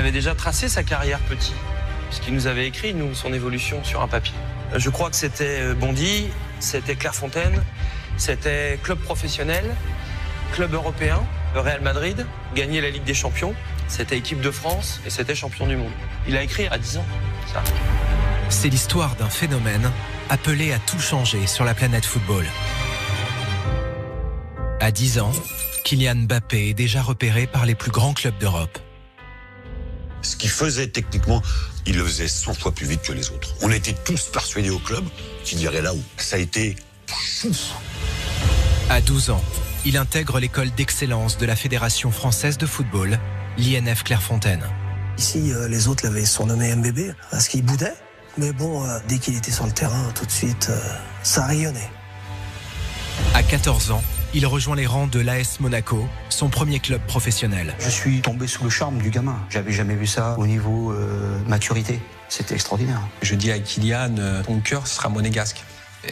avait déjà tracé sa carrière petit, puisqu'il nous avait écrit, nous, son évolution sur un papier. Je crois que c'était Bondy, c'était Clairefontaine, c'était club professionnel, club européen, Real Madrid, gagner la Ligue des Champions, c'était équipe de France et c'était champion du monde. Il a écrit à 10 ans, ça. C'est l'histoire d'un phénomène appelé à tout changer sur la planète football. À 10 ans, Kylian Mbappé est déjà repéré par les plus grands clubs d'Europe. Ce qu'il faisait techniquement, il le faisait 100 fois plus vite que les autres. On était tous persuadés au club qu'il irait là-haut. Ça a été... À 12 ans, il intègre l'école d'excellence de la Fédération française de football, l'INF Clairefontaine. Ici, les autres l'avaient surnommé MBB, parce qu'il boudait. Mais bon, dès qu'il était sur le terrain, tout de suite, ça rayonnait. À 14 ans, il rejoint les rangs de l'AS Monaco, son premier club professionnel. Je suis tombé sous le charme du gamin. J'avais jamais vu ça au niveau maturité. C'était extraordinaire. Je dis à Kylian, ton cœur sera monégasque.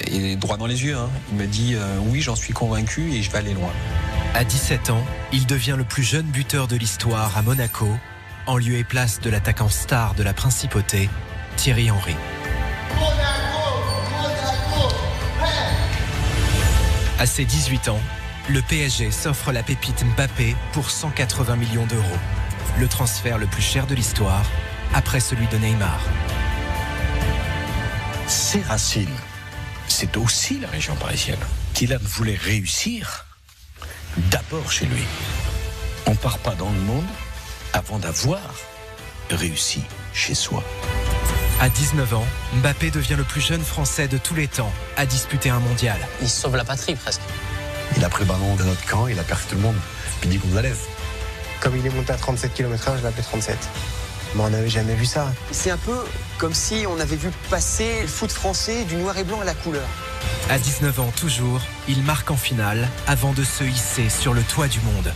Et droit dans les yeux, hein. Il m'a dit oui, j'en suis convaincu et je vais aller loin. À 17 ans, il devient le plus jeune buteur de l'histoire à Monaco, en lieu et place de l'attaquant star de la principauté, Thierry Henry. À ses 18 ans, le PSG s'offre la pépite Mbappé pour 180 millions d'euros. Le transfert le plus cher de l'histoire, après celui de Neymar. Ses racines, c'est aussi la région parisienne. Kylian voulait réussir d'abord chez lui. On ne part pas dans le monde avant d'avoir réussi chez soi. À 19 ans, Mbappé devient le plus jeune Français de tous les temps à disputer un mondial. Il sauve la patrie presque. Il a pris le ballon de notre camp, il a percé tout le monde. Puis il dit qu'on nous la lève. Comme il est monté à 37 km/h, je l'appelais 37. Mais on n'avait jamais vu ça. C'est un peu comme si on avait vu passer le foot français du noir et blanc à la couleur. À 19 ans toujours, il marque en finale avant de se hisser sur le toit du monde.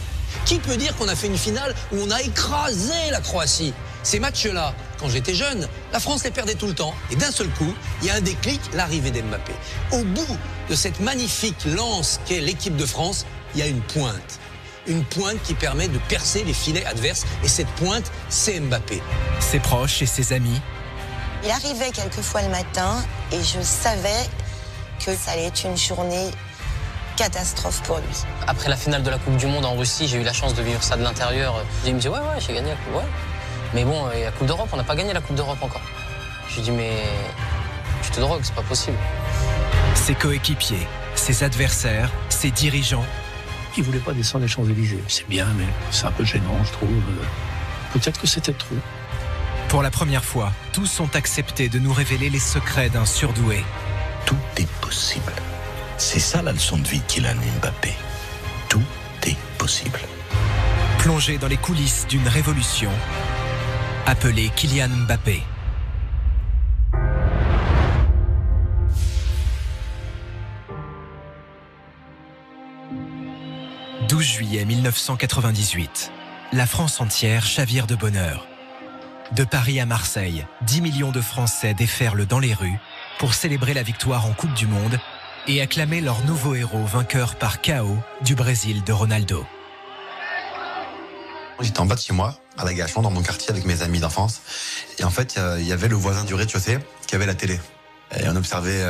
Qui peut dire qu'on a fait une finale où on a écrasé la Croatie? Ces matchs-là, quand j'étais jeune, la France les perdait tout le temps. Et d'un seul coup, il y a un déclic, l'arrivée d'Mbappé. Au bout de cette magnifique lance qu'est l'équipe de France, il y a une pointe. Une pointe qui permet de percer les filets adverses. Et cette pointe, c'est Mbappé. Ses proches et ses amis. Il arrivait quelquefois le matin et je savais que ça allait être une journée catastrophe pour lui. Après la finale de la Coupe du Monde en Russie, j'ai eu la chance de vivre ça de l'intérieur. Il me dit ouais, j'ai gagné la Coupe, ouais. Mais bon, la Coupe d'Europe, on n'a pas gagné la Coupe d'Europe encore. Je lui dis mais tu te drogues, c'est pas possible. Ses coéquipiers, ses adversaires, ses dirigeants. Il ne voulait pas descendre les Champs-Élysées. C'est bien, mais c'est un peu gênant, je trouve. Peut-être que c'était trop. Pour la première fois, tous ont accepté de nous révéler les secrets d'un surdoué. Tout est possible. C'est ça la leçon de vie Kylian Mbappé. Tout est possible. Plongé dans les coulisses d'une révolution, appelée Kylian Mbappé. « 12 juillet 1998, la France entière chavire de bonheur. De Paris à Marseille, 10 millions de Français déferlent dans les rues pour célébrer la victoire en Coupe du Monde et acclamer leur nouveau héros vainqueur par KO du Brésil de Ronaldo. J'étais en bas de chez moi, à la Gachon, dans mon quartier avec mes amis d'enfance. Et en fait, il y avait le voisin du rez-de-chaussée qui avait la télé. Et on observait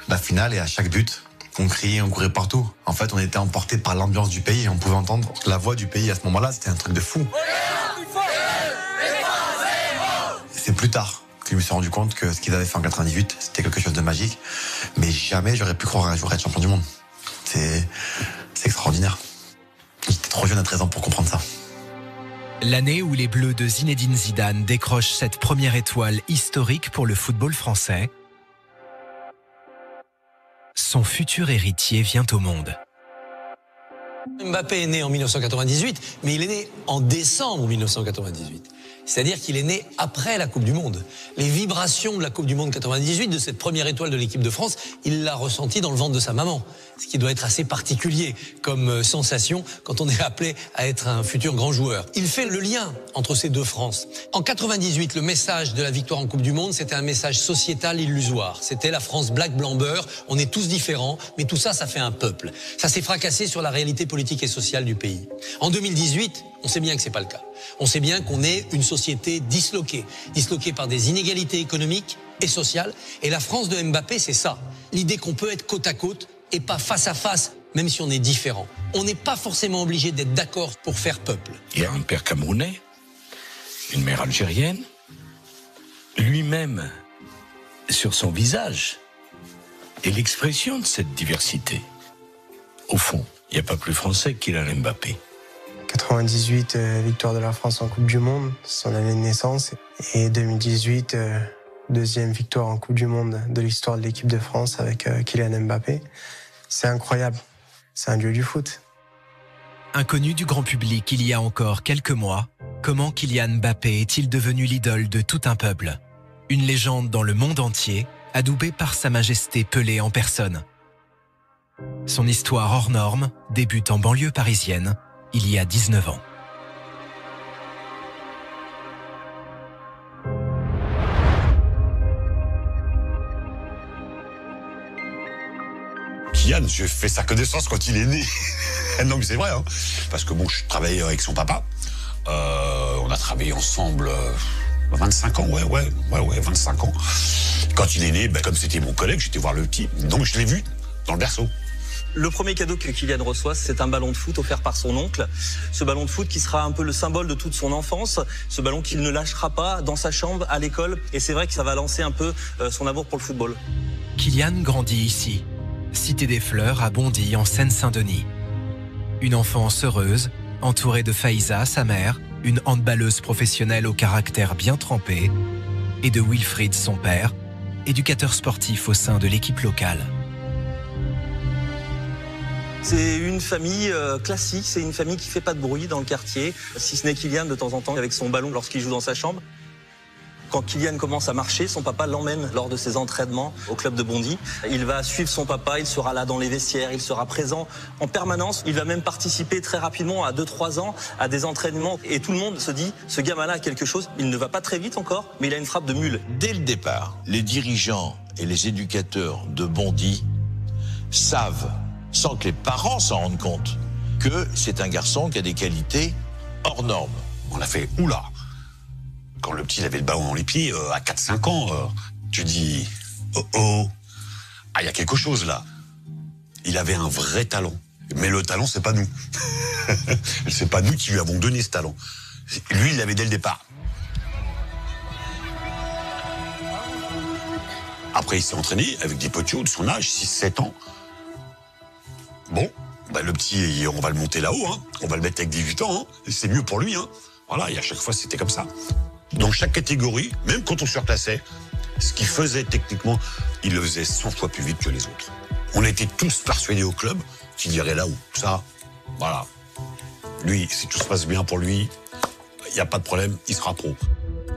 la finale et à chaque but, on criait, on courait partout. En fait, on était emportés par l'ambiance du pays et on pouvait entendre la voix du pays à ce moment-là. C'était un truc de fou. C'est plus tard que je me suis rendu compte que ce qu'ils avaient fait en 98, c'était quelque chose de magique. Mais jamais j'aurais pu croire un jour être champion du monde. C'est extraordinaire. J'étais trop jeune à 13 ans pour comprendre ça. L'année où les Bleus de Zinedine Zidane décrochent cette première étoile historique pour le football français, son futur héritier vient au monde. Mbappé est né en 1998, mais il est né en décembre 1998. C'est-à-dire qu'il est né après la Coupe du Monde. Les vibrations de la Coupe du Monde 98, de cette première étoile de l'équipe de France, il l'a ressenti dans le ventre de sa maman. Ce qui doit être assez particulier comme sensation quand on est appelé à être un futur grand joueur. Il fait le lien entre ces deux France. En 98, le message de la victoire en Coupe du Monde, c'était un message sociétal illusoire. C'était la France black, blanc, beurre. On est tous différents, mais tout ça, ça fait un peuple. Ça s'est fracassé sur la réalité politique et sociale du pays. En 2018, On sait bien que c'est pas le cas. On sait bien qu'on est une société disloquée par des inégalités économiques et sociales. Et la France de Mbappé, c'est ça. L'idée qu'on peut être côte à côte et pas face à face, même si on est différent. On n'est pas forcément obligé d'être d'accord pour faire peuple. Il y a un père camerounais, une mère algérienne, lui-même, sur son visage, et l'expression de cette diversité. Au fond, il n'y a pas plus français que Kylian Mbappé. 98, victoire de la France en Coupe du Monde, son année de naissance. Et 2018, deuxième victoire en Coupe du Monde de l'histoire de l'équipe de France avec Kylian Mbappé. C'est incroyable, c'est un dieu du foot. Inconnu du grand public il y a encore quelques mois, comment Kylian Mbappé est-il devenu l'idole de tout un peuple? Une légende dans le monde entier, adoubée par Sa Majesté Pelé en personne. Son histoire hors norme débute en banlieue parisienne, il y a 19 ans. Kylian, j'ai fait sa connaissance quand il est né. Non mais c'est vrai, hein. Parce que bon, je travaillais avec son papa. On a travaillé ensemble 25 ans, ouais, 25 ans. Quand il est né, comme c'était mon collègue, j'étais voir le petit. Donc je l'ai vu dans le berceau. Le premier cadeau que Kylian reçoit, c'est un ballon de foot offert par son oncle. Ce ballon de foot qui sera un peu le symbole de toute son enfance. Ce ballon qu'il ne lâchera pas dans sa chambre, à l'école. Et c'est vrai que ça va lancer un peu son amour pour le football. Kylian grandit ici, Cité des Fleurs à Bondy en Seine-Saint-Denis. Une enfance heureuse, entourée de Faïza, sa mère, une handballeuse professionnelle au caractère bien trempé, et de Wilfried, son père, éducateur sportif au sein de l'équipe locale. C'est une famille classique, c'est une famille qui fait pas de bruit dans le quartier, si ce n'est Kylian de temps en temps avec son ballon lorsqu'il joue dans sa chambre. Quand Kylian commence à marcher, son papa l'emmène lors de ses entraînements au club de Bondy. Il va suivre son papa, il sera là dans les vestiaires, il sera présent en permanence. Il va même participer très rapidement à 2-3 ans à des entraînements. Et tout le monde se dit, ce gamin-là a quelque chose, il ne va pas très vite encore, mais il a une frappe de mule. Dès le départ, les dirigeants et les éducateurs de Bondy savent, sans que les parents s'en rendent compte, que c'est un garçon qui a des qualités hors normes. On a fait, oula! Quand le petit il avait le ballon dans les pieds, à 4-5 ans, tu dis, oh, il y a quelque chose là. Il avait un vrai talent. Mais le talent, c'est pas nous. C'est pas nous qui lui avons donné ce talent. Lui, il l'avait dès le départ. Après, il s'est entraîné avec des potios de son âge, 6-7 ans. Bon, le petit, on va le monter là-haut, hein. On va le mettre avec 18 ans, hein. C'est mieux pour lui, hein. Voilà, et à chaque fois, c'était comme ça. Dans chaque catégorie, même quand on surclassait, ce qu'il faisait techniquement, il le faisait 100 fois plus vite que les autres. On était tous persuadés au club qu'il irait là-haut. Ça, voilà. Lui, si tout se passe bien pour lui, il n'y a pas de problème, il sera pro.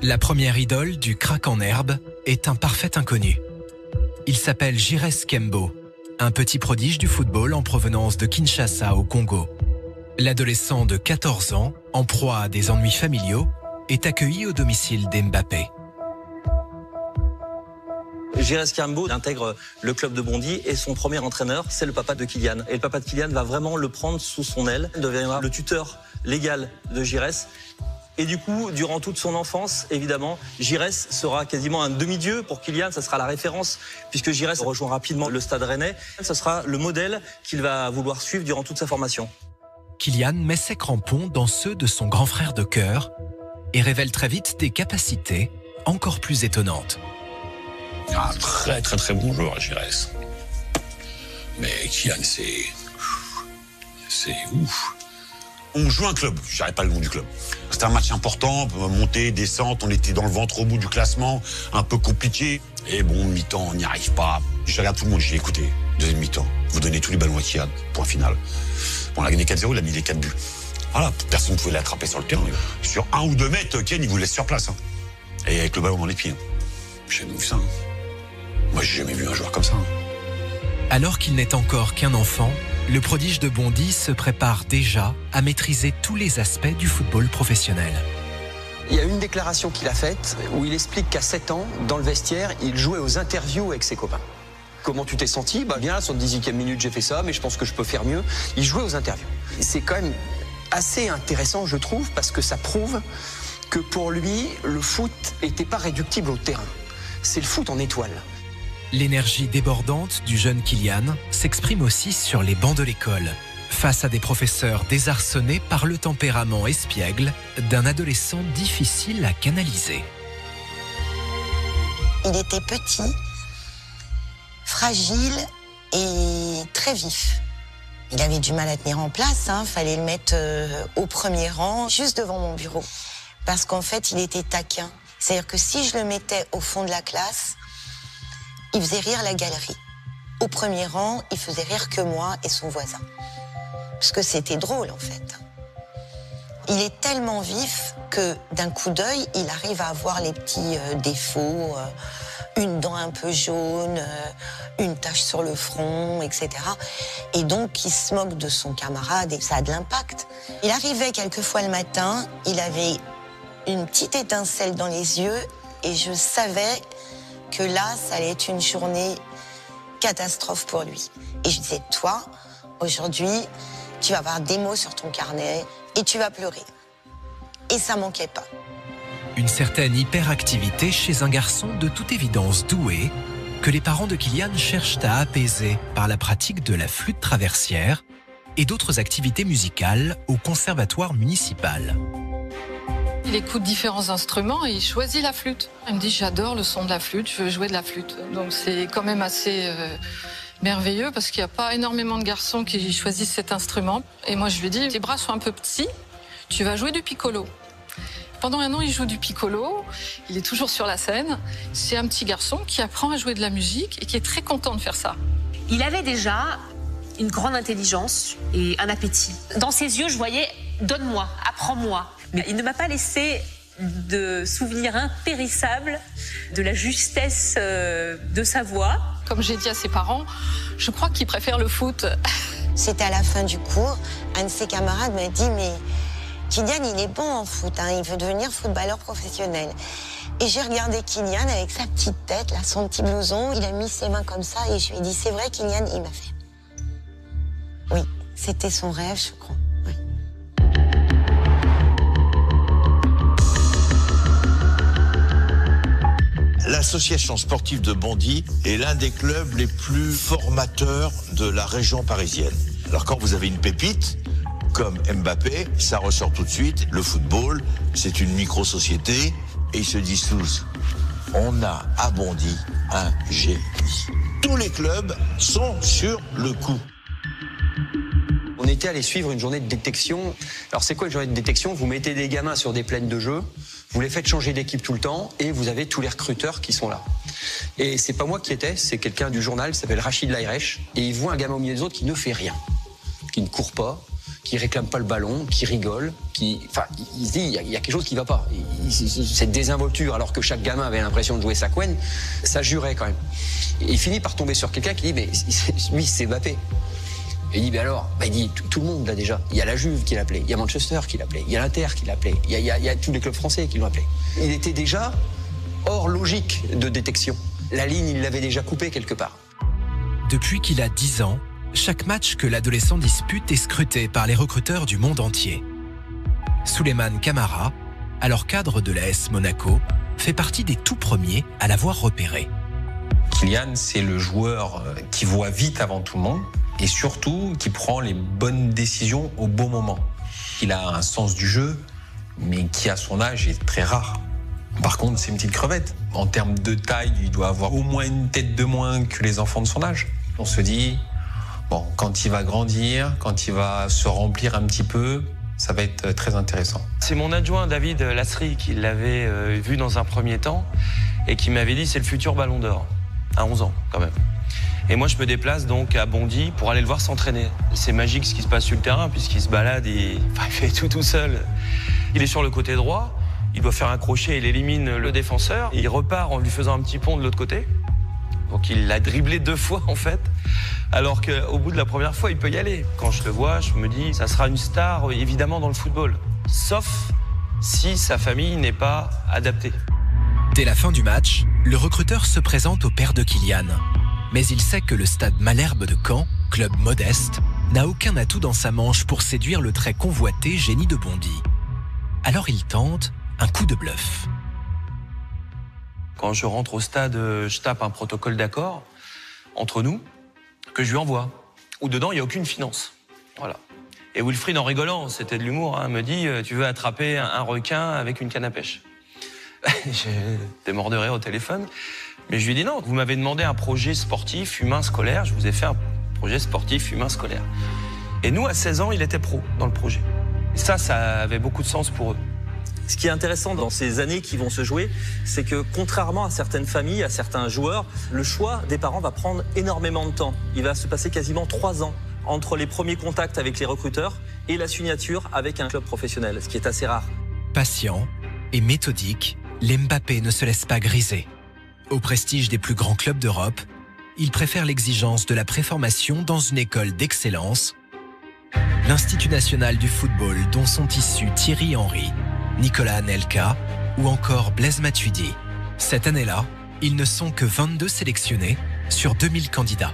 La première idole du crack en herbe est un parfait inconnu. Il s'appelle Giresse Kembo, un petit prodige du football en provenance de Kinshasa au Congo. L'adolescent de 14 ans, en proie à des ennuis familiaux, est accueilli au domicile d'Mbappé. Giresse Kembo intègre le club de Bondy et son premier entraîneur, c'est le papa de Kylian. Et le papa de Kylian va vraiment le prendre sous son aile, deviendra le tuteur légal de Giresse. Et du coup, durant toute son enfance, évidemment, Giresse sera quasiment un demi-dieu pour Kylian. Ça sera la référence, puisque Giresse rejoint rapidement le Stade Rennais. Ce sera le modèle qu'il va vouloir suivre durant toute sa formation. Kylian met ses crampons dans ceux de son grand frère de cœur et révèle très vite des capacités encore plus étonnantes. Un très très très bon joueur, Giresse. Mais Kylian, c'est ouf. On joue un club, je dirais pas le nom du club. C'était un match important, montée, descente, on était dans le ventre au bout du classement, un peu compliqué. Et bon, mi-temps, on n'y arrive pas. Je regarde tout le monde, j'ai écouté, deuxième mi-temps. Vous donnez tous les ballons à Kylian, point final. Bon, on a gagné 4-0, il a mis les 4 buts. Voilà, personne ne pouvait l'attraper sur le terrain. Sur 1 ou 2 mètres, Kylian, il vous laisse sur place. Hein. Et avec le ballon dans les pieds. J'ai jamais vu ça. Hein. Moi, j'ai jamais vu un joueur comme ça. Hein. Alors qu'il n'est encore qu'un enfant, le prodige de Bondy se prépare déjà à maîtriser tous les aspects du football professionnel. Il y a une déclaration qu'il a faite où il explique qu'à 7 ans, dans le vestiaire, il jouait aux interviews avec ses copains. Comment tu t'es senti? Bien, 78e minute, j'ai fait ça, mais je pense que je peux faire mieux. Il jouait aux interviews. C'est quand même assez intéressant, je trouve, parce que ça prouve que pour lui, le foot n'était pas réductible au terrain. C'est le foot en étoile. L'énergie débordante du jeune Kylian s'exprime aussi sur les bancs de l'école, face à des professeurs désarçonnés par le tempérament espiègle d'un adolescent difficile à canaliser. Il était petit, fragile et très vif. Il avait du mal à tenir en place, fallait le mettre au premier rang, juste devant mon bureau. Parce qu'en fait, il était taquin. C'est-à-dire que si je le mettais au fond de la classe, il faisait rire la galerie. Au premier rang, il faisait rire que moi et son voisin. Parce que c'était drôle, en fait. Il est tellement vif que d'un coup d'œil, il arrive à avoir les petits défauts, une dent un peu jaune, une tache sur le front, etc. Et donc, il se moque de son camarade et ça a de l'impact. Il arrivait quelquefois le matin, il avait une petite étincelle dans les yeux et je savais que là, ça allait être une journée catastrophe pour lui. Et je disais, toi, aujourd'hui, tu vas avoir des mots sur ton carnet et tu vas pleurer. Et ça manquait pas. Une certaine hyperactivité chez un garçon de toute évidence doué, que les parents de Kylian cherchent à apaiser par la pratique de la flûte traversière et d'autres activités musicales au conservatoire municipal. Il écoute différents instruments et il choisit la flûte. Il me dit, j'adore le son de la flûte, je veux jouer de la flûte. Donc c'est quand même assez merveilleux parce qu'il n'y a pas énormément de garçons qui choisissent cet instrument. Et moi je lui dis, tes bras sont un peu petits, tu vas jouer du piccolo. Pendant un an, il joue du piccolo, il est toujours sur la scène. C'est un petit garçon qui apprend à jouer de la musique et qui est très content de faire ça. Il avait déjà une grande intelligence et un appétit. Dans ses yeux, je voyais « donne-moi, apprends-moi ». Mais il ne m'a pas laissé de souvenirs impérissables de la justesse de sa voix. Comme j'ai dit à ses parents, je crois qu'il préfère le foot. C'était à la fin du cours, un de ses camarades m'a dit « mais Kylian, il est bon en foot, il veut devenir footballeur professionnel ». Et j'ai regardé Kylian avec sa petite tête, là, son petit blouson, il a mis ses mains comme ça et je lui ai dit « c'est vrai Kylian ?» Il m'a fait « oui, c'était son rêve, je crois. » L'association sportive de Bondy est l'un des clubs les plus formateurs de la région parisienne. Alors quand vous avez une pépite, comme Mbappé, ça ressort tout de suite. Le football, c'est une micro-société et ils se disent tous, on a à Bondy un génie. Tous les clubs sont sur le coup. On était allé suivre une journée de détection. Alors c'est quoi une journée de détection? Vous mettez des gamins sur des plaines de jeu, vous les faites changer d'équipe tout le temps et vous avez tous les recruteurs qui sont là. Et c'est pas moi qui étais, c'est quelqu'un du journal qui s'appelle Rachid Laïrech et il voit un gamin au milieu des autres qui ne fait rien, qui ne court pas, qui réclame pas le ballon, qui rigole, enfin, il se dit, il y a quelque chose qui va pas. Cette désinvolture, alors que chaque gamin avait l'impression de jouer sa couenne, ça jurait quand même. Et il finit par tomber sur quelqu'un qui dit, mais lui, c'est Mbappé. Et il dit, mais alors, il dit, tout le monde l'a déjà. Il y a la Juve qui l'appelait, il y a Manchester qui l'appelait, il y a l'Inter qui l'appelait, il y a tous les clubs français qui l'ont appelé. Il était déjà hors logique de détection. La ligne, il l'avait déjà coupée quelque part. Depuis qu'il a 10 ans, chaque match que l'adolescent dispute est scruté par les recruteurs du monde entier. Souleymane Camara, alors cadre de l'AS Monaco, fait partie des tout premiers à l'avoir repéré. Kylian, c'est le joueur qui voit vite avant tout le monde et surtout qui prend les bonnes décisions au bon moment. Il a un sens du jeu, mais qui à son âge est très rare. Par contre, c'est une petite crevette. En termes de taille, il doit avoir au moins une tête de moins que les enfants de son âge. On se dit, bon, quand il va grandir, quand il va se remplir un petit peu, ça va être très intéressant. C'est mon adjoint David Lasserie qui l'avait vu dans un premier temps et qui m'avait dit c'est le futur Ballon d'Or, à 11 ans quand même. Et moi je me déplace donc à Bondy pour aller le voir s'entraîner. C'est magique ce qui se passe sur le terrain puisqu'il se balade et il fait tout seul. Il est sur le côté droit, il doit faire un crochet, il élimine le défenseur, il repart en lui faisant un petit pont de l'autre côté. Donc il l'a dribblé 2 fois en fait, alors qu'au bout de la première fois, il peut y aller. Quand je le vois, je me dis, ça sera une star évidemment dans le football, sauf si sa famille n'est pas adaptée. Dès la fin du match, le recruteur se présente au père de Kylian. Mais il sait que le stade Malherbe de Caen, club modeste, n'a aucun atout dans sa manche pour séduire le très convoité génie de Bondy. Alors il tente un coup de bluff. Quand je rentre au stade, je tape un protocole d'accord entre nous que je lui envoie. Où dedans, il n'y a aucune finance. Voilà. Et Wilfried, en rigolant, c'était de l'humour, hein, me dit « Tu veux attraper un requin avec une canne à pêche ?» J'étais mort de rire au téléphone. Mais je lui ai dit « Non, vous m'avez demandé un projet sportif, humain, scolaire. Je vous ai fait un projet sportif, humain, scolaire. » Et nous, à 16 ans, il était pro dans le projet. Et ça avait beaucoup de sens pour eux. Ce qui est intéressant dans ces années qui vont se jouer, c'est que contrairement à certaines familles, à certains joueurs, le choix des parents va prendre énormément de temps. Il va se passer quasiment 3 ans entre les premiers contacts avec les recruteurs et la signature avec un club professionnel, ce qui est assez rare. Patient et méthodique, les Mbappé ne se laisse pas griser. Au prestige des plus grands clubs d'Europe, il préfère l'exigence de la préformation dans une école d'excellence, l'Institut national du football dont sont issus Thierry Henry, Nicolas Anelka ou encore Blaise Matuidi. Cette année-là, ils ne sont que 22 sélectionnés sur 2000 candidats.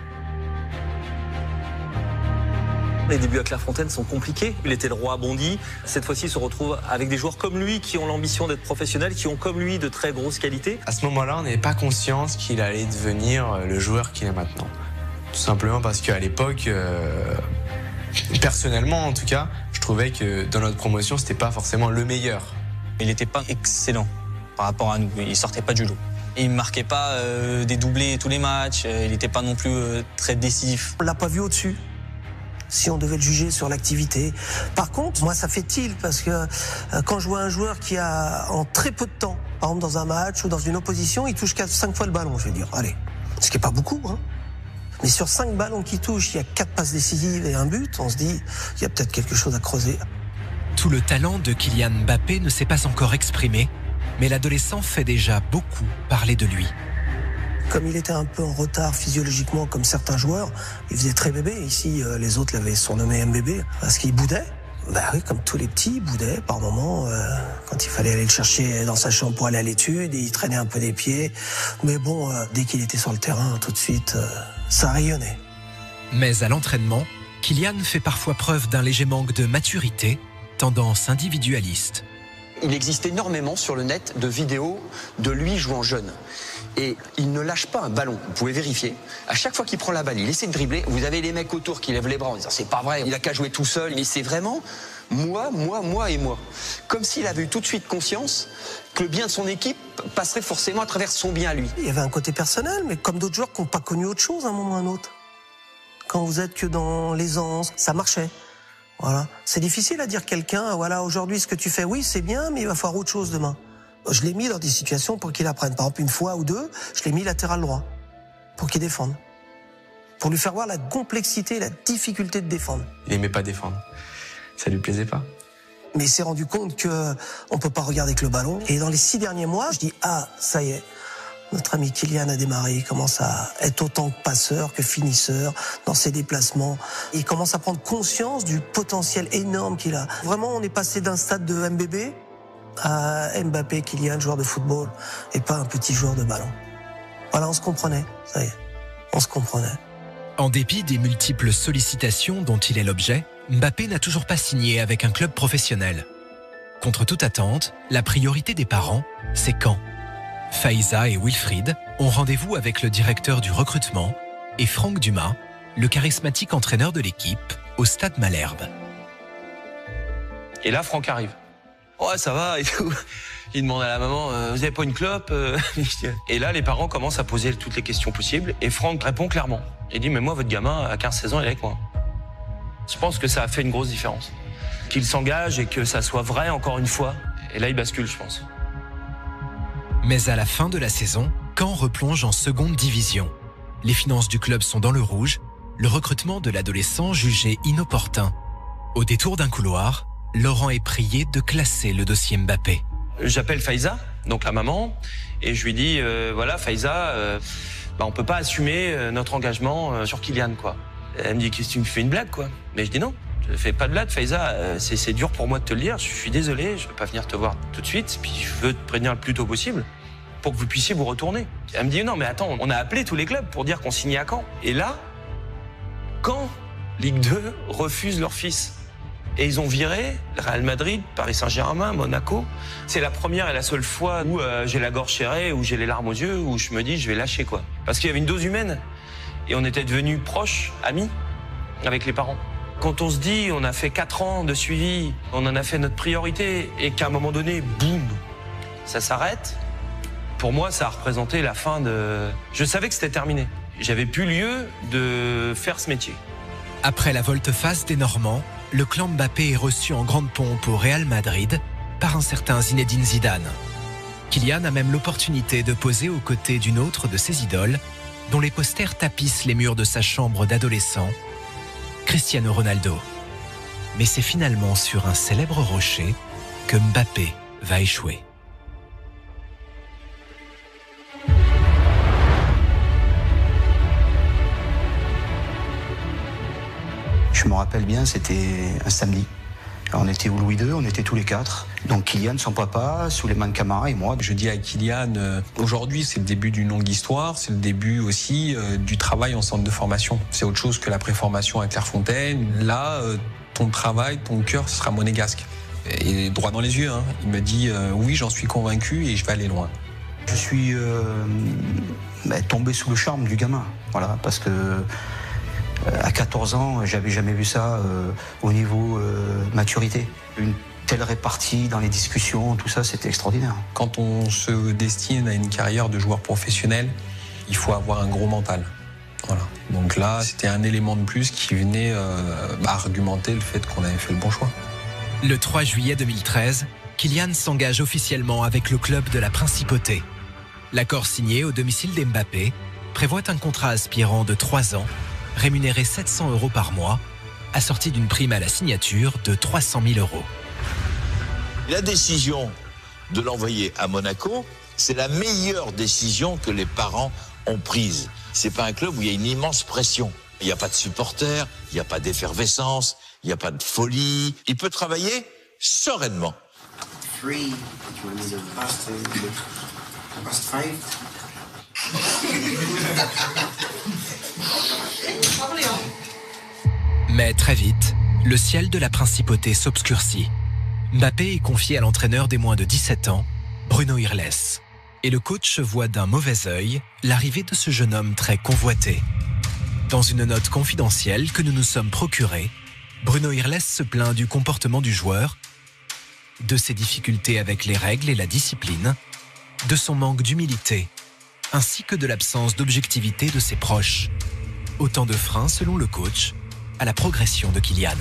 Les débuts à Clairefontaine sont compliqués. Il était le roi à Bondy. Cette fois-ci, il se retrouve avec des joueurs comme lui qui ont l'ambition d'être professionnels, qui ont comme lui de très grosses qualités. À ce moment-là, on n'avait pas conscience qu'il allait devenir le joueur qu'il est maintenant. Tout simplement parce qu'à l'époque, personnellement en tout cas, je trouvais que dans notre promotion, c'était pas forcément le meilleur. Il n'était pas excellent par rapport à nous. Il sortait pas du lot. Il ne marquait pas des doublés tous les matchs. Il n'était pas non plus très décisif. On l'a pas vu au-dessus, si on devait le juger sur l'activité. Par contre, moi, ça fait tilt parce que quand je vois un joueur qui a, en très peu de temps, par exemple dans un match ou dans une opposition, il touche 5 fois le ballon, je vais dire. Allez, ce qui n'est pas beaucoup, hein. Mais sur 5 ballons qu'il touche, il y a 4 passes décisives et un but, on se dit, il y a peut-être quelque chose à creuser. Tout le talent de Kylian Mbappé ne s'est pas encore exprimé, mais l'adolescent fait déjà beaucoup parler de lui. Comme il était un peu en retard physiologiquement comme certains joueurs, il faisait très bébé. Ici, les autres l'avaient surnommé MBB parce qu'il boudait. Bah oui, comme tous les petits, il boudait par moments. Quand il fallait aller le chercher dans sa chambre pour aller à l'étude, il traînait un peu des pieds. Mais bon, dès qu'il était sur le terrain, tout de suite, ça rayonnait. Mais à l'entraînement, Kylian fait parfois preuve d'un léger manque de maturité, tendance individualiste. Il existe énormément sur le net de vidéos de lui jouant jeune. Et il ne lâche pas un ballon, vous pouvez vérifier. À chaque fois qu'il prend la balle, il essaie de dribbler. Vous avez les mecs autour qui lèvent les bras en disant c'est pas vrai, il a qu'à jouer tout seul. Mais c'est vraiment moi et moi. Comme s'il avait eu tout de suite conscience que le bien de son équipe passerait forcément à travers son bien à lui. Il y avait un côté personnel, mais comme d'autres joueurs qui n'ont pas connu autre chose à un moment ou à un autre. Quand vous êtes que dans l'aisance, ça marchait. Voilà. C'est difficile à dire quelqu'un, voilà, aujourd'hui ce que tu fais, oui c'est bien, mais il va falloir autre chose demain. Je l'ai mis dans des situations pour qu'il apprenne. Par exemple, une fois ou deux, je l'ai mis latéral droit pour qu'il défende. Pour lui faire voir la complexité et la difficulté de défendre. Il aimait pas défendre. Ça lui plaisait pas. Mais il s'est rendu compte qu'on peut pas regarder que le ballon. Et dans les 6 derniers mois, je dis, ah, ça y est. Notre ami Kylian a démarré, il commence à être autant que passeur que finisseur dans ses déplacements. Il commence à prendre conscience du potentiel énorme qu'il a. Vraiment, on est passé d'un stade de MBB à Mbappé, Kylian, joueur de football, et pas un petit joueur de ballon. Voilà, on se comprenait, ça y est, on se comprenait. En dépit des multiples sollicitations dont il est l'objet, Mbappé n'a toujours pas signé avec un club professionnel. Contre toute attente, la priorité des parents, c'est quand Faiza et Wilfried ont rendez-vous avec le directeur du recrutement et Franck Dumas, le charismatique entraîneur de l'équipe, au stade Malherbe. Et là, Franck arrive. Ouais, ça va et tout. Il demande à la maman, vous avez pas une clope? Et là, les parents commencent à poser toutes les questions possibles. Et Franck répond clairement. Il dit, mais moi, votre gamin, à 15-16 ans, il est avec moi. Je pense que ça a fait une grosse différence. Qu'il s'engage et que ça soit vrai encore une fois. Et là, il bascule, je pense. Mais à la fin de la saison, Caen replonge en seconde division. Les finances du club sont dans le rouge, le recrutement de l'adolescent jugé inopportun. Au détour d'un couloir, Laurent est prié de classer le dossier Mbappé. J'appelle Faiza, donc la maman, et je lui dis, voilà Faiza, on peut pas assumer notre engagement sur Kylian, quoi. Elle me dit, qu'est-ce que tu me fais une blague, quoi? Mais je dis non, je fais pas de blague Faiza, c'est dur pour moi de te le dire, je suis désolé, je peux pas venir te voir tout de suite, puis je veux te prévenir le plus tôt possible pour que vous puissiez vous retourner. Elle me dit, non mais attends, on a appelé tous les clubs pour dire qu'on signait à Caen. Et là, quand Ligue 2 refusent leur fils. Et ils ont viré Real Madrid, Paris Saint-Germain, Monaco. C'est la première et la seule fois où j'ai la gorge serrée, où j'ai les larmes aux yeux, où je me dis je vais lâcher quoi. Parce qu'il y avait une dose humaine. Et on était devenus proches, amis, avec les parents. Quand on se dit on a fait 4 ans de suivi, on en a fait notre priorité, et qu'à un moment donné, boum, ça s'arrête, pour moi ça a représenté la fin de... Je savais que c'était terminé. J'avais plus lieu de faire ce métier. Après la volte-face des Normands, le clan Mbappé est reçu en grande pompe au Real Madrid par un certain Zinedine Zidane. Kylian a même l'opportunité de poser aux côtés d'une autre de ses idoles, dont les posters tapissent les murs de sa chambre d'adolescent, Cristiano Ronaldo. Mais c'est finalement sur un célèbre rocher que Mbappé va échouer. Je me rappelle bien, c'était un samedi. Alors, on était au Louis II, on était tous les 4. Donc Kylian, son papa, Souleymane Camara et moi. Je dis à Kylian, aujourd'hui c'est le début d'une longue histoire, c'est le début aussi du travail en centre de formation. C'est autre chose que la préformation à Clairefontaine. Là, ton travail, ton cœur, ce sera monégasque. Et droit dans les yeux, hein. Il me dit, oui, j'en suis convaincu et je vais aller loin. Je suis tombé sous le charme du gamin, voilà, parce que à 14 ans, j'avais jamais vu ça au niveau maturité. Une telle répartie dans les discussions, tout ça, c'était extraordinaire. Quand on se destine à une carrière de joueur professionnel, il faut avoir un gros mental. Voilà. Donc là, c'était un élément de plus qui venait argumenter le fait qu'on avait fait le bon choix. Le 3 juillet 2013, Kylian s'engage officiellement avec le club de la Principauté. L'accord signé au domicile d'Mbappé prévoit un contrat aspirant de 3 ans, rémunéré 700 € par mois, assorti d'une prime à la signature de 300 000 €. La décision de l'envoyer à Monaco, c'est la meilleure décision que les parents ont prise. C'est pas un club où il y a une immense pression. Il n'y a pas de supporters, il n'y a pas d'effervescence, il n'y a pas de folie. Il peut travailler sereinement. Mais très vite, le ciel de la Principauté s'obscurcit. Mbappé est confié à l'entraîneur des moins de 17 ans, Bruno Irles. Et le coach voit d'un mauvais œil l'arrivée de ce jeune homme très convoité. Dans une note confidentielle que nous nous sommes procurée, Bruno Irles se plaint du comportement du joueur, de ses difficultés avec les règles et la discipline, de son manque d'humilité, ainsi que de l'absence d'objectivité de ses proches. Autant de freins, selon le coach, à la progression de Kylian.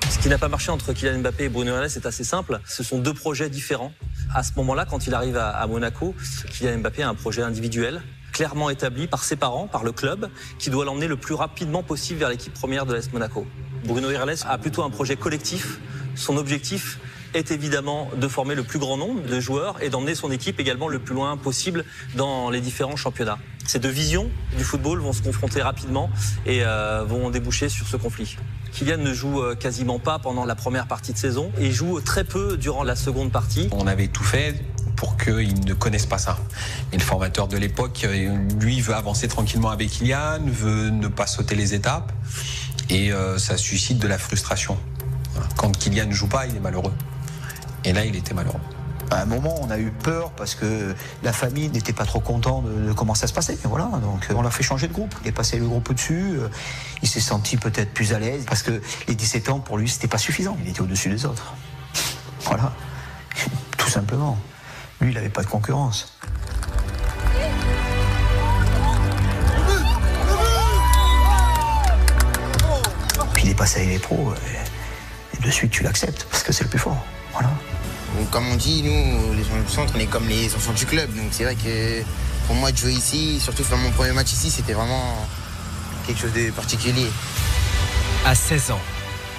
Ce qui n'a pas marché entre Kylian Mbappé et Bruno Irles, c'est assez simple. Ce sont 2 projets différents. À ce moment-là, quand il arrive à Monaco, Kylian Mbappé a un projet individuel, clairement établi par ses parents, par le club, qui doit l'emmener le plus rapidement possible vers l'équipe première de l'AS Monaco. Bruno Irles a plutôt un projet collectif. Son objectif est évidemment de former le plus grand nombre de joueurs et d'emmener son équipe également le plus loin possible dans les différents championnats. Ces 2 visions du football vont se confronter rapidement et vont déboucher sur ce conflit. Kylian ne joue quasiment pas pendant la première partie de saison et joue très peu durant la seconde partie. On avait tout fait pour qu'ils ne connaissent pas ça. Et le formateur de l'époque, lui, veut avancer tranquillement avec Kylian, veut ne pas sauter les étapes et ça suscite de la frustration. Quand Kylian ne joue pas, il est malheureux. Et là, il était malheureux. À un moment, on a eu peur parce que la famille n'était pas trop content de comment ça se passait. Voilà, donc on l'a fait changer de groupe. Il est passé le groupe au-dessus. Il s'est senti peut-être plus à l'aise parce que les 17 ans, pour lui, c'était pas suffisant. Il était au-dessus des autres. Voilà, tout simplement. Lui, il n'avait pas de concurrence. Puis il est passé avec les pros. Et de suite, tu l'acceptes parce que c'est le plus fort. Voilà. Donc, comme on dit, nous, les gens du centre, on est comme les enfants du club. Donc c'est vrai que pour moi, de jouer ici, surtout faire mon premier match ici, c'était vraiment quelque chose de particulier. À 16 ans,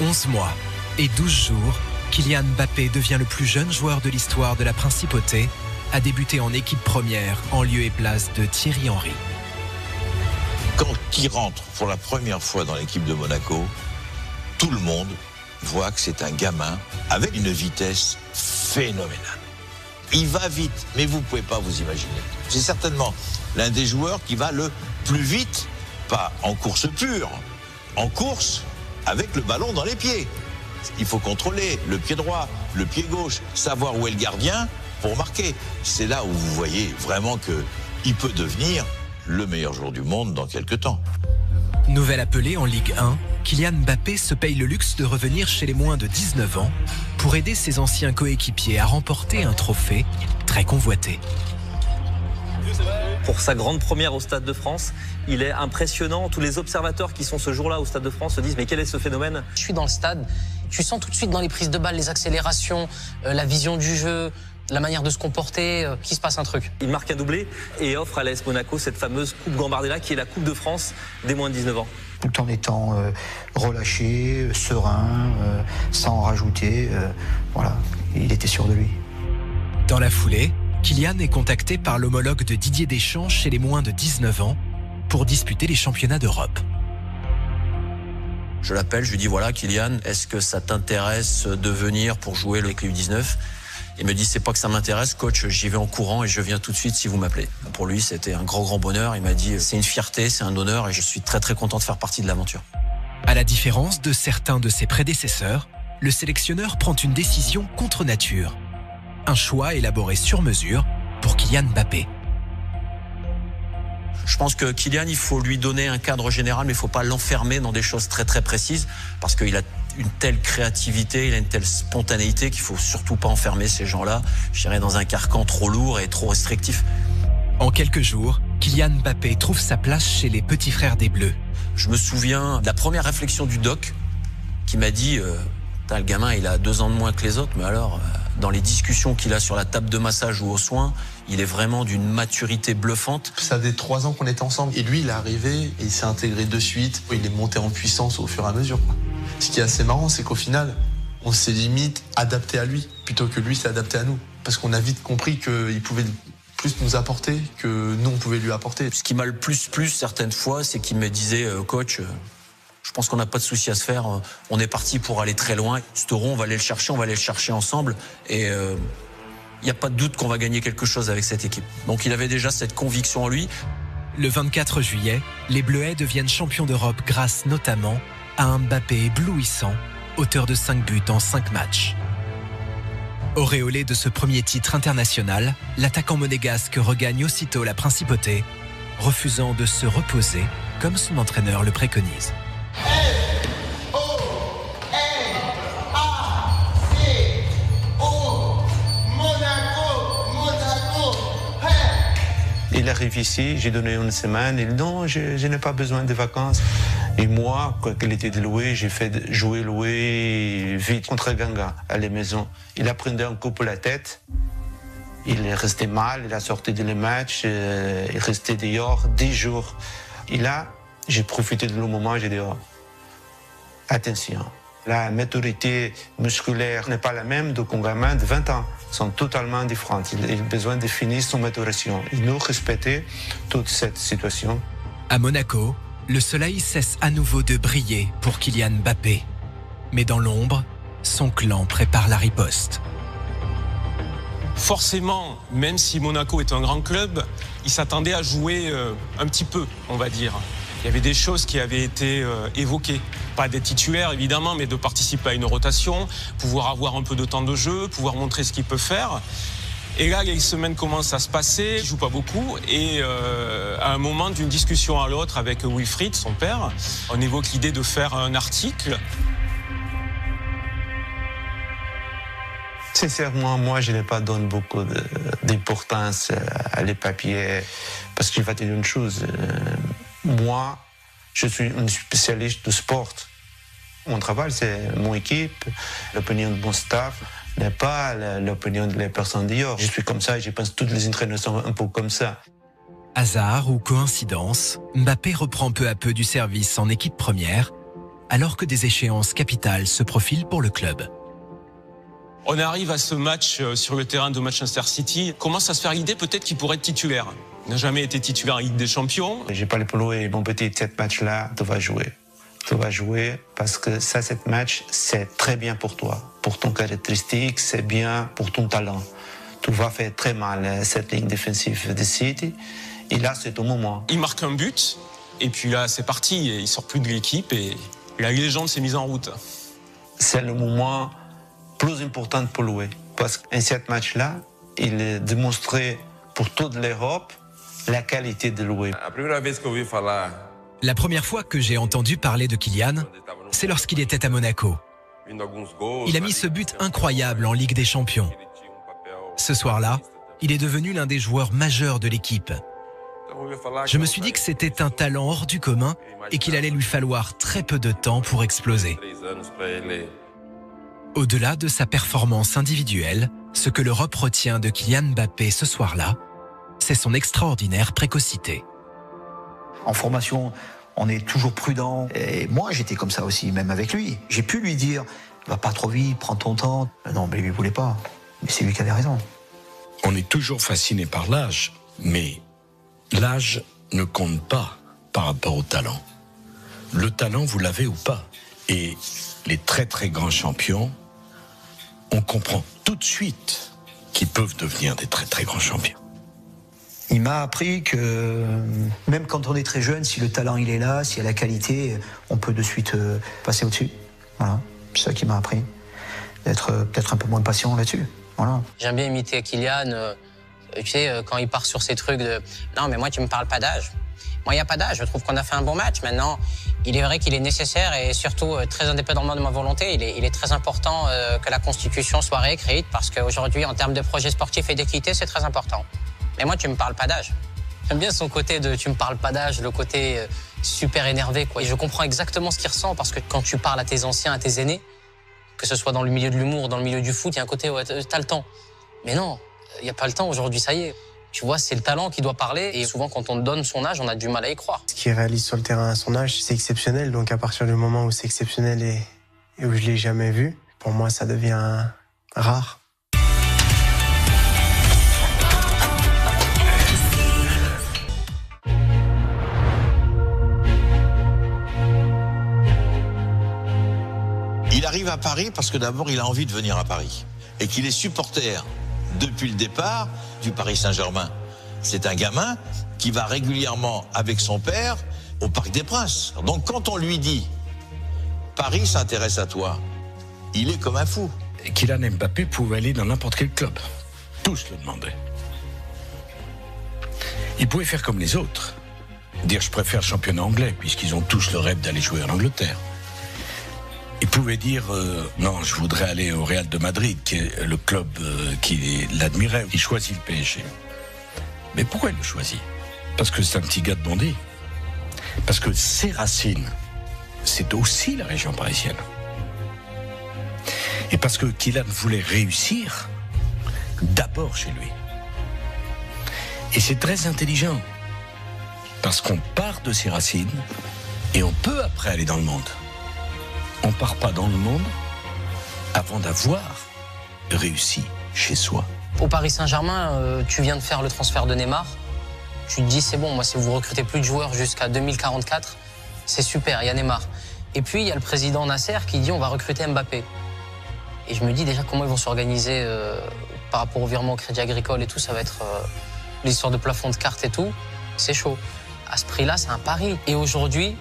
11 mois et 12 jours, Kylian Mbappé devient le plus jeune joueur de l'histoire de la Principauté à débuter en équipe première en lieu et place de Thierry Henry. Quand il rentre pour la première fois dans l'équipe de Monaco, tout le monde voit que c'est un gamin avec une vitesse phénoménale. Il va vite, mais vous ne pouvez pas vous imaginer. C'est certainement l'un des joueurs qui va le plus vite, pas en course pure, en course avec le ballon dans les pieds. Il faut contrôler le pied droit, le pied gauche, savoir où est le gardien pour marquer. C'est là où vous voyez vraiment qu'il peut devenir le meilleur joueur du monde dans quelques temps. Nouvel appelé en Ligue 1, Kylian Mbappé se paye le luxe de revenir chez les moins de 19 ans pour aider ses anciens coéquipiers à remporter un trophée très convoité. Pour sa grande première au Stade de France, il est impressionnant. Tous les observateurs qui sont ce jour-là au Stade de France se disent mais quel est ce phénomène? Je suis dans le stade, tu sens tout de suite dans les prises de balles, les accélérations, la vision du jeu, la manière de se comporter, qu'il se passe un truc. Il marque un doublé et offre à l'AS Monaco cette fameuse Coupe Gambardella qui est la Coupe de France des moins de 19 ans. Tout en étant relâché, serein, sans en rajouter. Voilà, il était sûr de lui. Dans la foulée, Kylian est contacté par l'homologue de Didier Deschamps chez les moins de 19 ans pour disputer les championnats d'Europe. Je l'appelle, je lui dis voilà Kylian, est-ce que ça t'intéresse de venir pour jouer avec les U19 ? Il me dit c'est pas que ça m'intéresse coach, j'y vais en courant et je viens tout de suite si vous m'appelez. Pour lui c'était un grand bonheur, il m'a dit c'est une fierté, c'est un honneur et je suis très content de faire partie de l'aventure. À la différence de certains de ses prédécesseurs, le sélectionneur prend une décision contre nature. Un choix élaboré sur mesure pour Kylian Mbappé. Je pense que Kylian, il faut lui donner un cadre général, mais il ne faut pas l'enfermer dans des choses très précises, parce qu'il a une telle créativité, il a une telle spontanéité qu'il ne faut surtout pas enfermer ces gens-là, je dirais, dans un carcan trop lourd et trop restrictif. En quelques jours, Kylian Mbappé trouve sa place chez les petits frères des Bleus. Je me souviens de la première réflexion du doc qui m'a dit le gamin, il a 2 ans de moins que les autres, mais alors, dans les discussions qu'il a sur la table de massage ou aux soins, il est vraiment d'une maturité bluffante. Ça faisait 3 ans qu'on était ensemble. Et lui, il est arrivé et il s'est intégré de suite. Il est monté en puissance au fur et à mesure. Ce qui est assez marrant, c'est qu'au final, on s'est limite adapté à lui, plutôt que lui s'est adapté à nous. Parce qu'on a vite compris qu'il pouvait plus nous apporter que nous, on pouvait lui apporter. Ce qui m'a le plus certaines fois, c'est qu'il me disait « Coach, je pense qu'on n'a pas de souci à se faire. On est parti pour aller très loin. Cet euro, on va aller le chercher ensemble. Et il n'y a pas de doute qu'on va gagner quelque chose avec cette équipe. » Donc il avait déjà cette conviction en lui. Le 24 juillet, les Bleuets deviennent champions d'Europe grâce notamment à un Mbappé éblouissant, auteur de 5 buts en 5 matchs. Auréolé de ce premier titre international, l'attaquant monégasque regagne aussitôt la principauté, refusant de se reposer comme son entraîneur le préconise. Il arrive ici, j'ai donné une semaine, il dit non, je n'ai pas besoin de vacances. Et moi, quand il était loué, j'ai fait jouer loué vite contre Ganga à la maison. Il a pris un coup pour la tête, il est resté mal, il a sorti de le match, il est resté dehors 10 jours. Et là, j'ai profité de le moment, j'ai dit oh, attention. La maturité musculaire n'est pas la même qu'un gamin de 20 ans. Ils sont totalement différents. Il a besoin de finir son maturation. Il nous respectait toute cette situation. À Monaco, le soleil cesse à nouveau de briller pour Kylian Mbappé. Mais dans l'ombre, son clan prépare la riposte. Forcément, même si Monaco est un grand club, il s'attendait à jouer un petit peu, on va dire. Il y avait des choses qui avaient été évoquées. Pas d'être titulaire, évidemment, mais de participer à une rotation, pouvoir avoir un peu de temps de jeu, pouvoir montrer ce qu'il peut faire. Et là, les semaines commencent à se passer, il ne joue pas beaucoup. Et à un moment, d'une discussion à l'autre avec Wilfried, son père, on évoque l'idée de faire un article. Sincèrement, moi, je n'ai pas donné beaucoup d'importance à les papiers. Parce qu'il va te dire une chose. Moi, je suis un spécialiste de sport. Mon travail, c'est mon équipe, l'opinion de mon staff, n'est pas l'opinion des personnes dehors. Je suis comme ça et je pense que toutes les entraîneurs sont un peu comme ça. Hasard ou coïncidence, Mbappé reprend peu à peu du service en équipe première, alors que des échéances capitales se profilent pour le club. On arrive à ce match sur le terrain de Manchester City. Commence à se faire l'idée peut-être qu'il pourrait être titulaire. Il n'a jamais été titulaire en Ligue des Champions. J'ai parlé pour lui, mon petit, cette match-là, tu vas jouer. Tu vas jouer parce que ça, cette match, c'est très bien pour toi. Pour ton caractéristique, c'est bien pour ton talent. Tu vas faire très mal cette ligne défensive de City. Et là, c'est ton moment. Il marque un but. Et puis là, c'est parti. Il sort plus de l'équipe et La légende s'est mise en route. C'est le moment plus important pour lui. Parce qu'en ce match-là, il a démontré pour toute l'Europe la qualité de lui. La première fois que j'ai entendu parler de Kylian, c'est lorsqu'il était à Monaco. Il a mis ce but incroyable en Ligue des Champions. Ce soir-là, il est devenu l'un des joueurs majeurs de l'équipe. Je me suis dit que c'était un talent hors du commun et qu'il allait lui falloir très peu de temps pour exploser. Au-delà de sa performance individuelle, ce que l'Europe retient de Kylian Mbappé ce soir-là, c'est son extraordinaire précocité. En formation, on est toujours prudent. Et moi, j'étais comme ça aussi, même avec lui. J'ai pu lui dire, va pas trop vite, prends ton temps. Non, mais lui, il voulait pas. Mais c'est lui qui avait raison. On est toujours fasciné par l'âge, mais l'âge ne compte pas par rapport au talent. Le talent, vous l'avez ou pas. Et les très très grands champions, on comprend tout de suite qu'ils peuvent devenir des très très grands champions. Il m'a appris que même quand on est très jeune, si le talent il est là, s'il y a la qualité, on peut de suite passer au-dessus. Voilà, c'est ça qu'il m'a appris. D'être peut-être un peu moins patient là-dessus. Voilà. J'aime bien imiter Kylian, tu sais, quand il part sur ces trucs de « Non, mais moi, tu me parles pas d'âge. Moi, il n'y a pas d'âge. Je trouve qu'on a fait un bon match. Maintenant, il est vrai qu'il est nécessaire et surtout très indépendamment de ma volonté. Il est très important que la Constitution soit réécrite parce qu'aujourd'hui, en termes de projet sportif et d'équité, c'est très important. Mais moi, tu me parles pas d'âge. » J'aime bien son côté de « tu me parles pas d'âge », le côté super énervé, quoi. Et je comprends exactement ce qu'il ressent parce que quand tu parles à tes anciens, à tes aînés, que ce soit dans le milieu de l'humour, dans le milieu du foot, il y a un côté ouais, t'as le temps. Mais non, il n'y a pas le temps aujourd'hui, ça y est. Tu vois, c'est le talent qui doit parler et souvent quand on donne son âge, on a du mal à y croire. Ce qu'il réalise sur le terrain à son âge, c'est exceptionnel. Donc à partir du moment où c'est exceptionnel et où je l'ai jamais vu, pour moi, ça devient rare. Il arrive à Paris parce que d'abord, il a envie de venir à Paris. Et qu'il est supporter, depuis le départ, du Paris Saint-Germain. C'est un gamin qui va régulièrement avec son père au Parc des Princes. Donc quand on lui dit « Paris s'intéresse à toi », il est comme un fou. Kylian Mbappé pouvait aller dans n'importe quel club. Tous le demandaient. Il pouvait faire comme les autres. Dire « je préfère le championnat anglais » puisqu'ils ont tous le rêve d'aller jouer en Angleterre. Il pouvait dire non, je voudrais aller au Real de Madrid, qui est le club qui l'admirait. Il choisit le PSG. Mais pourquoi il le choisit? Parce que c'est un petit gars de Bondy. Parce que ses racines, c'est aussi la région parisienne. Et parce que Kylian voulait réussir d'abord chez lui. Et c'est très intelligent. Parce qu'on part de ses racines et on peut après aller dans le monde. On ne part pas dans le monde avant d'avoir réussi chez soi. Au Paris Saint-Germain, tu viens de faire le transfert de Neymar. Tu te dis, c'est bon, moi, si vous recrutez plus de joueurs jusqu'à 2044, c'est super, il y a Neymar. Et puis, il y a le président Nasser qui dit, on va recruter Mbappé. Et je me dis déjà comment ils vont s'organiser par rapport au virement au Crédit Agricole et tout. Ça va être l'histoire de plafond de cartes et tout. C'est chaud. À ce prix-là, c'est un pari. Et aujourd'hui,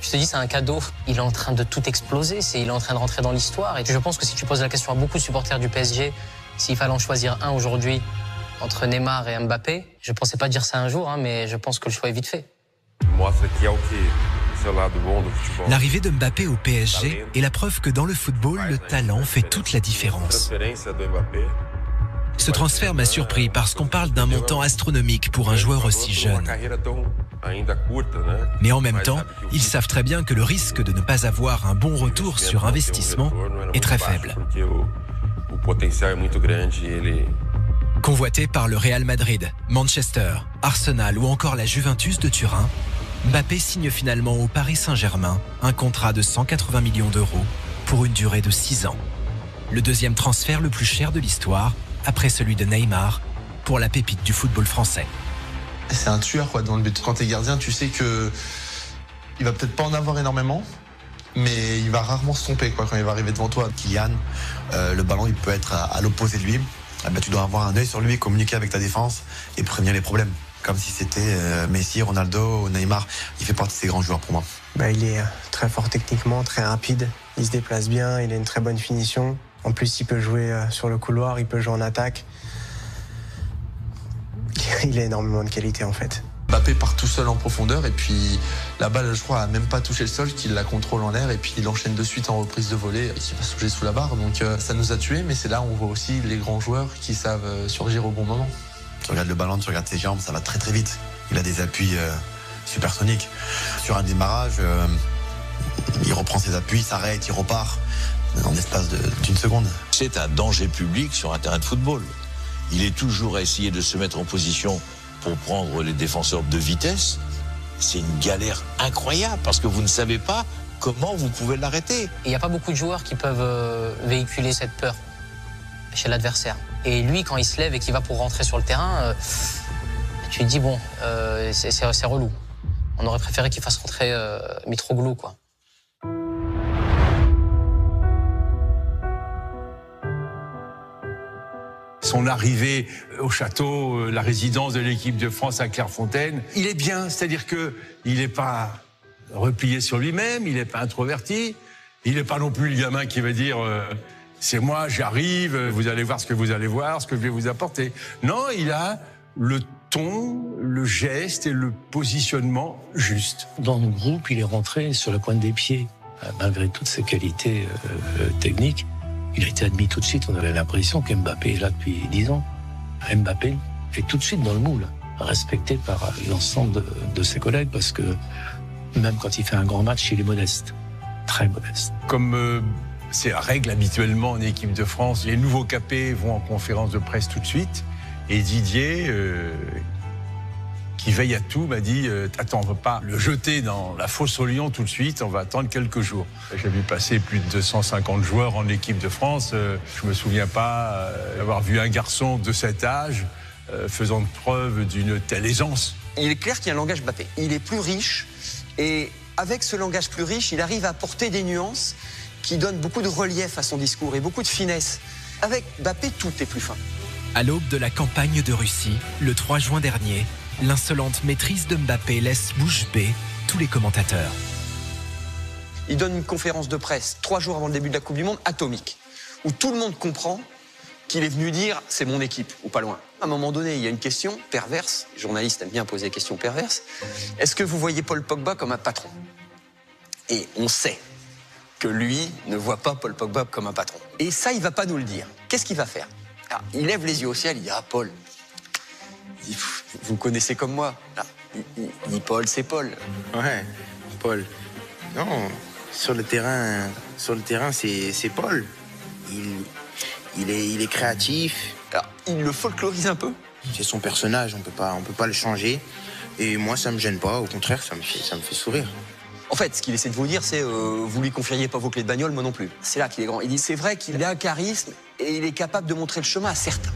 je te dis, c'est un cadeau. Il est en train de tout exploser. Il est en train de rentrer dans l'histoire. Et je pense que si tu poses la question à beaucoup de supporters du PSG, s'il fallait en choisir un aujourd'hui entre Neymar et Mbappé, je ne pensais pas dire ça un jour, hein, mais je pense que le choix est vite fait. L'arrivée de Mbappé au PSG est la preuve que dans le football, le talent fait toute la différence. Ce transfert m'a surpris parce qu'on parle d'un montant astronomique pour un joueur aussi jeune. Mais en même temps, ils savent très bien que le risque de ne pas avoir un bon retour sur investissement est très faible. Convoité par le Real Madrid, Manchester, Arsenal ou encore la Juventus de Turin, Mbappé signe finalement au Paris Saint-Germain un contrat de 180 millions d'euros pour une durée de 6 ans. Le deuxième transfert le plus cher de l'histoire, après celui de Neymar, pour la pépite du football français. C'est un tueur quoi, dans le but. Quand t'es gardien, tu sais que il va peut-être pas en avoir énormément, mais il va rarement se tromper quoi, quand il va arriver devant toi. Kylian, le ballon il peut être à l'opposé de lui. Eh ben, tu dois avoir un œil sur lui, communiquer avec ta défense et prévenir les problèmes. comme si c'était Messi, Ronaldo, Neymar. Il fait partie de ces grands joueurs pour moi. Il est très fort techniquement, très rapide. Il se déplace bien, il a une très bonne finition. En plus, il peut jouer sur le couloir, il peut jouer en attaque. Il a énormément de qualité en fait. Mbappé part tout seul en profondeur et puis la balle, je crois, a même pas touché le sol, qu'il la contrôle en l'air et puis il enchaîne de suite en reprise de volée et qui va se toucher sous la barre. Donc ça nous a tués, mais c'est là où on voit aussi les grands joueurs qui savent surgir au bon moment. Tu regardes le ballon, tu regardes ses jambes, ça va très très vite. Il a des appuis supersoniques. Sur un démarrage, il reprend ses appuis, il s'arrête, il repart en l'espace d'une seconde. C'est un danger public sur un terrain de football. Il est toujours à essayer de se mettre en position pour prendre les défenseurs de vitesse. C'est une galère incroyable parce que vous ne savez pas comment vous pouvez l'arrêter. Il n'y a pas beaucoup de joueurs qui peuvent véhiculer cette peur chez l'adversaire. Et lui, quand il se lève et qu'il va pour rentrer sur le terrain, tu te dis, bon, c'est relou. On aurait préféré qu'il fasse rentrer Mitroglou, quoi. Son arrivée au château, la résidence de l'équipe de France à Clairefontaine, il est bien, c'est-à-dire qu'il n'est pas replié sur lui-même, il n'est pas introverti, il n'est pas non plus le gamin qui va dire c'est moi, j'arrive, vous allez voir ce que vous allez voir, ce que je vais vous apporter. Non, il a le ton, le geste et le positionnement juste. Dans le groupe, il est rentré sur le coin des pieds, malgré toutes ses qualités techniques. Il a été admis tout de suite, on avait l'impression qu'Mbappé est là depuis 10 ans. Mbappé est tout de suite dans le moule, respecté par l'ensemble de ses collègues, parce que même quand il fait un grand match, il est modeste, très modeste. Comme c'est la règle habituellement en équipe de France, les nouveaux capés vont en conférence de presse tout de suite, et Didier, qui veille à tout, m'a dit attends, on ne va pas le jeter dans la fosse au lion tout de suite, on va attendre quelques jours. J'ai vu passer plus de 250 joueurs en équipe de France. Je ne me souviens pas d'avoir vu un garçon de cet âge faisant preuve d'une telle aisance. Il est clair qu'il y a un langage Mbappé. Il est plus riche et avec ce langage plus riche, il arrive à apporter des nuances qui donnent beaucoup de relief à son discours et beaucoup de finesse. Avec Mbappé, tout est plus fin. À l'aube de la campagne de Russie, le 3 juin dernier, l'insolente maîtrise de Mbappé laisse bouche bée tous les commentateurs. Il donne une conférence de presse 3 jours avant le début de la Coupe du Monde, atomique, où tout le monde comprend qu'il est venu dire « c'est mon équipe » ou pas loin. À un moment donné, il y a une question perverse, les journalistes aiment bien poser des questions perverses. Est-ce que vous voyez Paul Pogba comme un patron? Et on sait que lui ne voit pas Paul Pogba comme un patron. Et ça, il ne va pas nous le dire. Qu'est-ce qu'il va faire? Alors, il lève les yeux au ciel, il dit « Ah, Paul, vous connaissez comme moi. » Il dit « Paul, c'est Paul. » Ouais, Paul. Non, sur le terrain, c'est Paul. Il est créatif. Alors, il le folklorise un peu. C'est son personnage, on peut pas le changer. Et moi, ça me gêne pas. Au contraire, ça me fait sourire. En fait, ce qu'il essaie de vous dire, c'est vous lui confieriez pas vos clés de bagnole, moi non plus. C'est là qu'il est grand. Il dit c'est vrai qu'il a un charisme et il est capable de montrer le chemin à certains.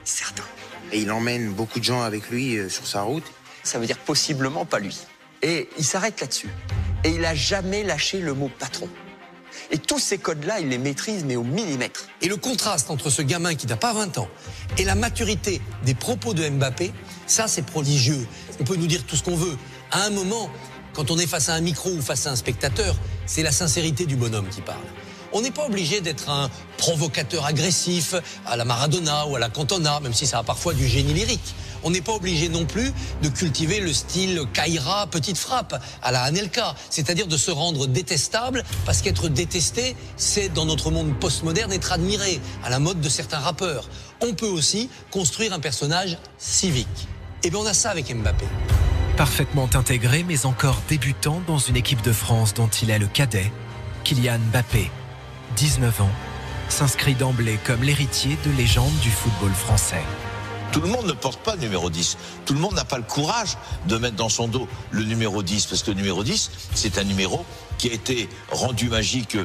Certains. Et il emmène beaucoup de gens avec lui sur sa route. Ça veut dire possiblement pas lui. Et il s'arrête là-dessus. Et il a jamais lâché le mot patron. Et tous ces codes-là, il les maîtrise, mais au millimètre. Et le contraste entre ce gamin qui n'a pas 20 ans et la maturité des propos de Mbappé, ça, c'est prodigieux. On peut nous dire tout ce qu'on veut. À un moment, quand on est face à un micro ou face à un spectateur, c'est la sincérité du bonhomme qui parle. On n'est pas obligé d'être un provocateur agressif à la Maradona ou à la Cantona, même si ça a parfois du génie lyrique. On n'est pas obligé non plus de cultiver le style Kaira petite frappe à la Anelka, c'est-à-dire de se rendre détestable parce qu'être détesté, c'est dans notre monde postmoderne être admiré, à la mode de certains rappeurs. On peut aussi construire un personnage civique. Et bien on a ça avec Mbappé. Parfaitement intégré mais encore débutant dans une équipe de France dont il est le cadet, Kylian Mbappé, 19 ans, s'inscrit d'emblée comme l'héritier de légendes du football français. Tout le monde ne porte pas le numéro 10. Tout le monde n'a pas le courage de mettre dans son dos le numéro 10. Parce que le numéro 10, c'est un numéro qui a été rendu magique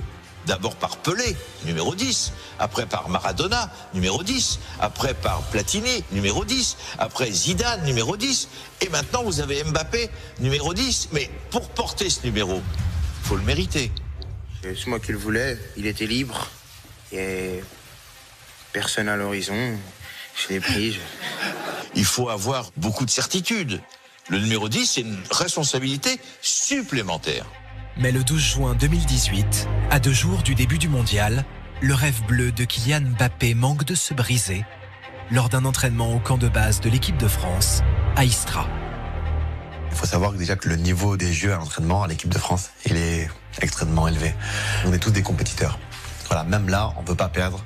d'abord par Pelé, numéro 10. Après par Maradona, numéro 10. Après par Platini, numéro 10. Après Zidane, numéro 10. Et maintenant, vous avez Mbappé, numéro 10. Mais pour porter ce numéro, il faut le mériter. C'est moi qui le voulais. Il était libre. Et personne à l'horizon. Je l'ai pris. il faut avoir beaucoup de certitude. Le numéro 10, c'est une responsabilité supplémentaire. Mais le 12 juin 2018, à 2 jours du début du mondial, le rêve bleu de Kylian Mbappé manque de se briser lors d'un entraînement au camp de base de l'équipe de France à Istra. Il faut savoir que déjà que le niveau des jeux à l'entraînement à l'équipe de France, il est extrêmement élevé. On est tous des compétiteurs. Voilà, même là, on ne peut pas perdre.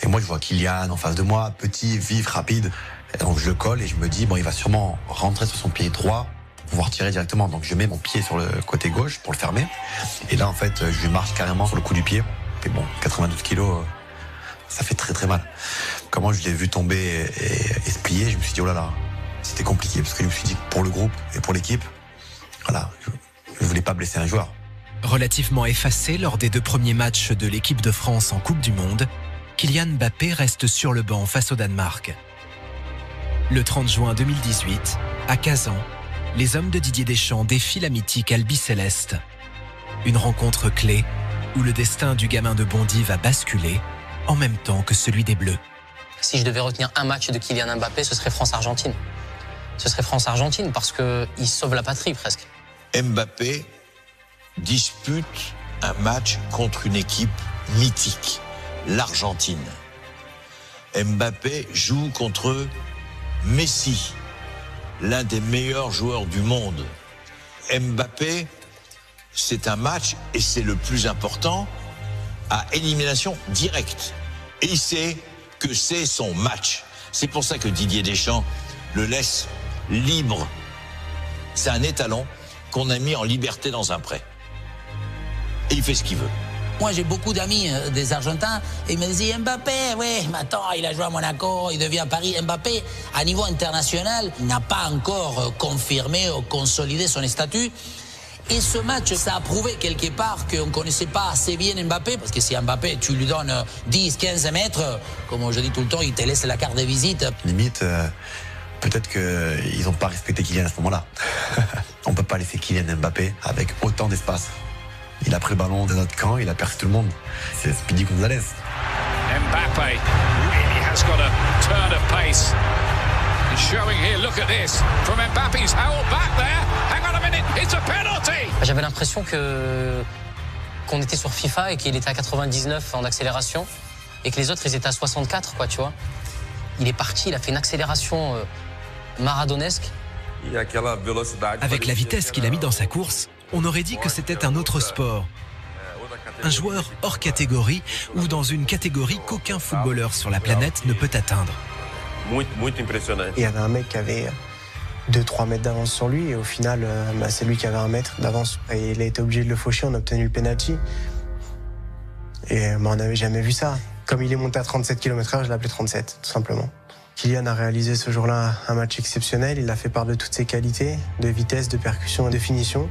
Et moi, je vois Kylian en face de moi, petit, vif, rapide. Et donc je le colle et je me dis, bon, il va sûrement rentrer sur son pied droit pour pouvoir tirer directement. Donc je mets mon pied sur le côté gauche pour le fermer. Et là, en fait, je lui marche carrément sur le coup du pied. Et bon, 92 kilos, ça fait très très mal. Comment je l'ai vu tomber et se plier, je me suis dit, oh là là, c'était compliqué. Parce que je me suis dit, pour le groupe et pour l'équipe, voilà, je ne voulais pas blesser un joueur. Relativement effacé lors des 2 premiers matchs de l'équipe de France en Coupe du Monde, Kylian Mbappé reste sur le banc face au Danemark. Le 30 juin 2018, à Kazan, les hommes de Didier Deschamps défient la mythique Albi Céleste. Une rencontre clé où le destin du gamin de Bondy va basculer en même temps que celui des Bleus. Si je devais retenir un match de Kylian Mbappé, ce serait France-Argentine. Ce serait France-Argentine parce qu'il sauve la patrie presque. Mbappé dispute un match contre une équipe mythique, l'Argentine. Mbappé joue contre Messi, l'un des meilleurs joueurs du monde. Mbappé, c'est un match, et c'est le plus important, à élimination directe. Et il sait que c'est son match. C'est pour ça que Didier Deschamps le laisse libre. C'est un étalon qu'on a mis en liberté dans un prêt. Et il fait ce qu'il veut. Moi, j'ai beaucoup d'amis des Argentins et ils me disent Mbappé, oui, mais attends, il a joué à Monaco, il devient à Paris. Mbappé, à niveau international, il n'a pas encore confirmé ou consolidé son statut. Et ce match, ça a prouvé quelque part qu'on ne connaissait pas assez bien Mbappé, parce que si Mbappé, tu lui donnes 10, 15 mètres, comme je dis tout le temps, il te laisse la carte de visite. Limite, peut-être qu'ils n'ont pas respecté Kylian à ce moment-là. On ne peut pas laisser Kylian Mbappé avec autant d'espace. Il a pris le ballon de notre camp, il a percé tout le monde. C'est Speedy Gonzalez. Mbappé really has got a turn of pace. He's showing here, look at this. From Mbappe's held back there. Hang on a minute, it's a penalty. J'avais l'impression qu'on était sur FIFA et qu'il était à 99 en accélération et que les autres, ils étaient à 64, quoi, tu vois. Il est parti, il a fait une accélération maradonesque. Avec la vitesse qu'il a mis dans sa course, on aurait dit que c'était un autre sport. Un joueur hors catégorie ou dans une catégorie qu'aucun footballeur sur la planète ne peut atteindre. Il y avait un mec qui avait 2-3 mètres d'avance sur lui et au final, c'est lui qui avait 1 mètre d'avance. Et il a été obligé de le faucher, on a obtenu le penalty. Et on n'avait jamais vu ça. Comme il est monté à 37 km/h, je l'appelais 37, tout simplement. Kylian a réalisé ce jour-là un match exceptionnel. Il a fait part de toutes ses qualités, de vitesse, de percussion et de finition.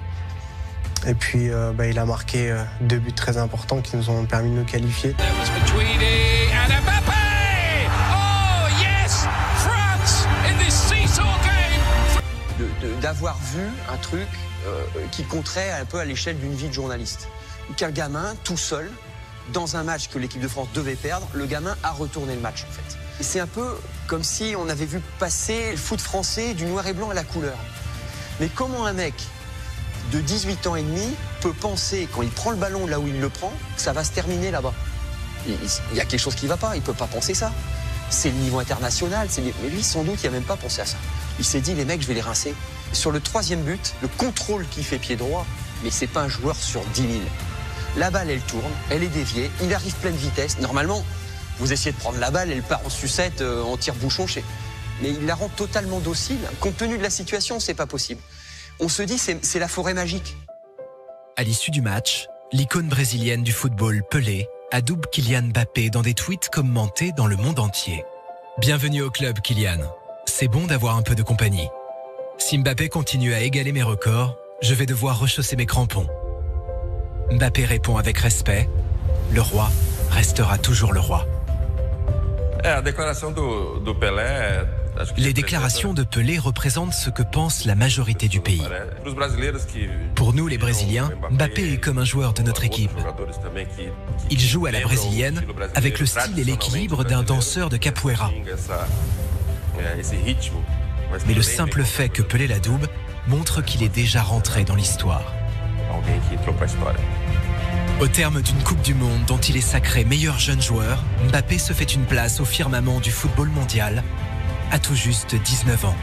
Et puis, il a marqué 2 buts très importants qui nous ont permis de nous qualifier. D'avoir vu un truc qui compterait un peu à l'échelle d'une vie de journaliste. Qu'un gamin, tout seul, dans un match que l'équipe de France devait perdre, le gamin a retourné le match, en fait. Et c'est un peu comme si on avait vu passer le foot français du noir et blanc à la couleur. Mais comment un mec de 18 ans et demi peut penser, quand il prend le ballon là où il le prend, que ça va se terminer là-bas? Il y a quelque chose qui ne va pas, il ne peut pas penser ça. C'est le niveau international, mais lui, sans doute, il n'a même pas pensé à ça. Il s'est dit, les mecs, je vais les rincer. Sur le 3e but, le contrôle qu'il fait pied droit, mais c'est pas un joueur sur 10 000. La balle, elle tourne, elle est déviée, il arrive pleine vitesse. Normalement, vous essayez de prendre la balle, elle part en sucette, en tire-bouchon. Mais il la rend totalement docile. Compte tenu de la situation, c'est pas possible. On se dit, c'est la forêt magique. À l'issue du match, l'icône brésilienne du football, Pelé, adoube Kylian Mbappé dans des tweets commentés dans le monde entier. Bienvenue au club, Kylian. C'est bon d'avoir un peu de compagnie. Si Mbappé continue à égaler mes records, je vais devoir rechausser mes crampons. Mbappé répond avec respect. Le roi restera toujours le roi. Les déclarations de Pelé représentent ce que pense la majorité du pays. Pour nous, les Brésiliens, Mbappé est comme un joueur de notre équipe. Il joue à la brésilienne avec le style et l'équilibre d'un danseur de capoeira. Mais le simple fait que Pelé la double montre qu'il est déjà rentré dans l'histoire. Au terme d'une Coupe du Monde dont il est sacré meilleur jeune joueur, Mbappé se fait une place au firmament du football mondial à tout juste 19 ans.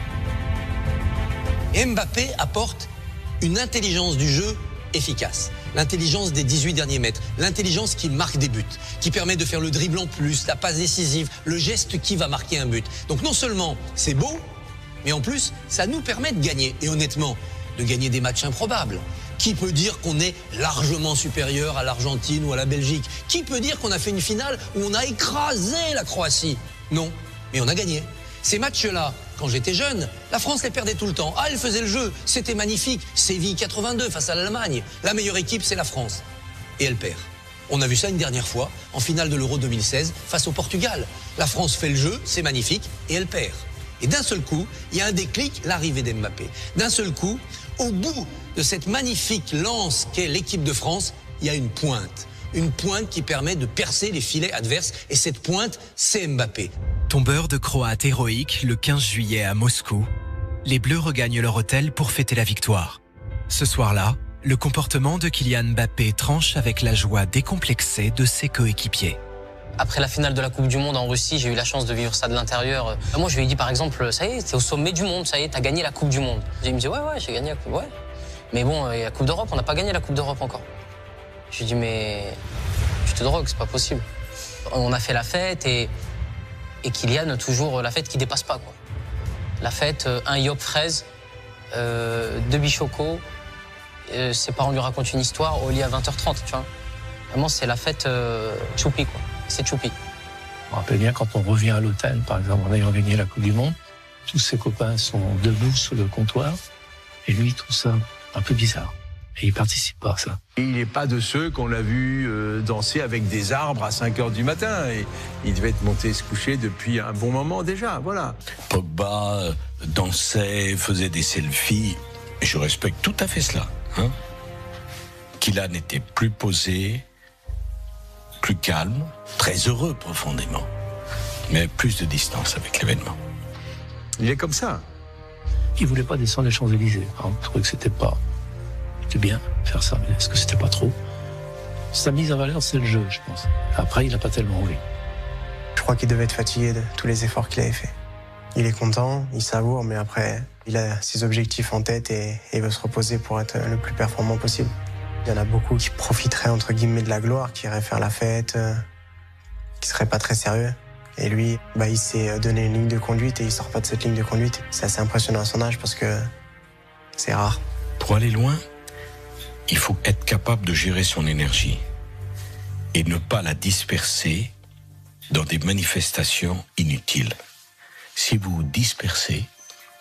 Et Mbappé apporte une intelligence du jeu efficace. L'intelligence des 18 derniers mètres, l'intelligence qui marque des buts, qui permet de faire le dribble en plus, la passe décisive, le geste qui va marquer un but. Donc non seulement c'est beau, mais en plus ça nous permet de gagner. Et honnêtement, de gagner des matchs improbables. Qui peut dire qu'on est largement supérieur à l'Argentine ou à la Belgique? Qui peut dire qu'on a fait une finale où on a écrasé la Croatie? Non, mais on a gagné. Ces matchs-là, quand j'étais jeune, la France les perdait tout le temps. Ah, elle faisait le jeu, c'était magnifique. Séville 82 face à l'Allemagne. La meilleure équipe, c'est la France. Et elle perd. On a vu ça une dernière fois, en finale de l'Euro 2016, face au Portugal. La France fait le jeu, c'est magnifique, et elle perd. Et d'un seul coup, il y a un déclic, l'arrivée d'Mbappé. D'un seul coup, au bout de cette magnifique lance qu'est l'équipe de France, il y a une pointe. Une pointe qui permet de percer les filets adverses. Et cette pointe, c'est Mbappé. Tombeur de Croate héroïque le 15 juillet à Moscou, les Bleus regagnent leur hôtel pour fêter la victoire. Ce soir-là, le comportement de Kylian Mbappé tranche avec la joie décomplexée de ses coéquipiers. Après la finale de la Coupe du Monde en Russie, j'ai eu la chance de vivre ça de l'intérieur. Moi, je lui ai dit par exemple, ça y est, t'es au sommet du monde, ça y est, t'as gagné la Coupe du Monde. Il me dit, ouais, j'ai gagné la Coupe, ouais. Mais bon, la Coupe d'Europe, on n'a pas gagné la Coupe d'Europe encore. Je lui ai dit, mais tu te drogues, c'est pas possible. On a fait la fête et Kylian, toujours la fête qui dépasse pas, quoi. La fête, un yop fraise, 2 bichocos, ses parents lui racontent une histoire au lit à 20h30, tu vois. Vraiment, c'est la fête choupi, quoi. C'est choupi. Je me rappelle bien quand on revient à l'hôtel, par exemple, en ayant gagné la Coupe du Monde, tous ses copains sont debout sous le comptoir et lui, il trouve ça un peu bizarre. Et il participe pas à ça. Et il n'est pas de ceux qu'on l'a vu danser avec des arbres à 5h du matin. Et il devait être monté se coucher depuis un bon moment déjà, voilà. Pogba dansait, faisait des selfies. Et je respecte tout à fait cela. Hein. Kylian était plus posé, plus calme, très heureux profondément, mais plus de distance avec l'événement. Il est comme ça. Il voulait pas descendre les Champs-Élysées. Je trouvais que c'était bien faire ça, mais est-ce que c'était pas trop? Sa mise en valeur, c'est le jeu, je pense. Après, il n'a pas tellement roulé. Je crois qu'il devait être fatigué de tous les efforts qu'il avait faits. Il est content, il savoure, mais après, il a ses objectifs en tête et il veut se reposer pour être le plus performant possible. Il y en a beaucoup qui profiteraient, entre guillemets, de la gloire, qui iraient faire la fête, qui seraient pas très sérieux. Et lui, il s'est donné une ligne de conduite et il sort pas de cette ligne de conduite. C'est assez impressionnant à son âge parce que c'est rare. Pour aller loin, il faut être capable de gérer son énergie et ne pas la disperser dans des manifestations inutiles. Si vous vous dispersez,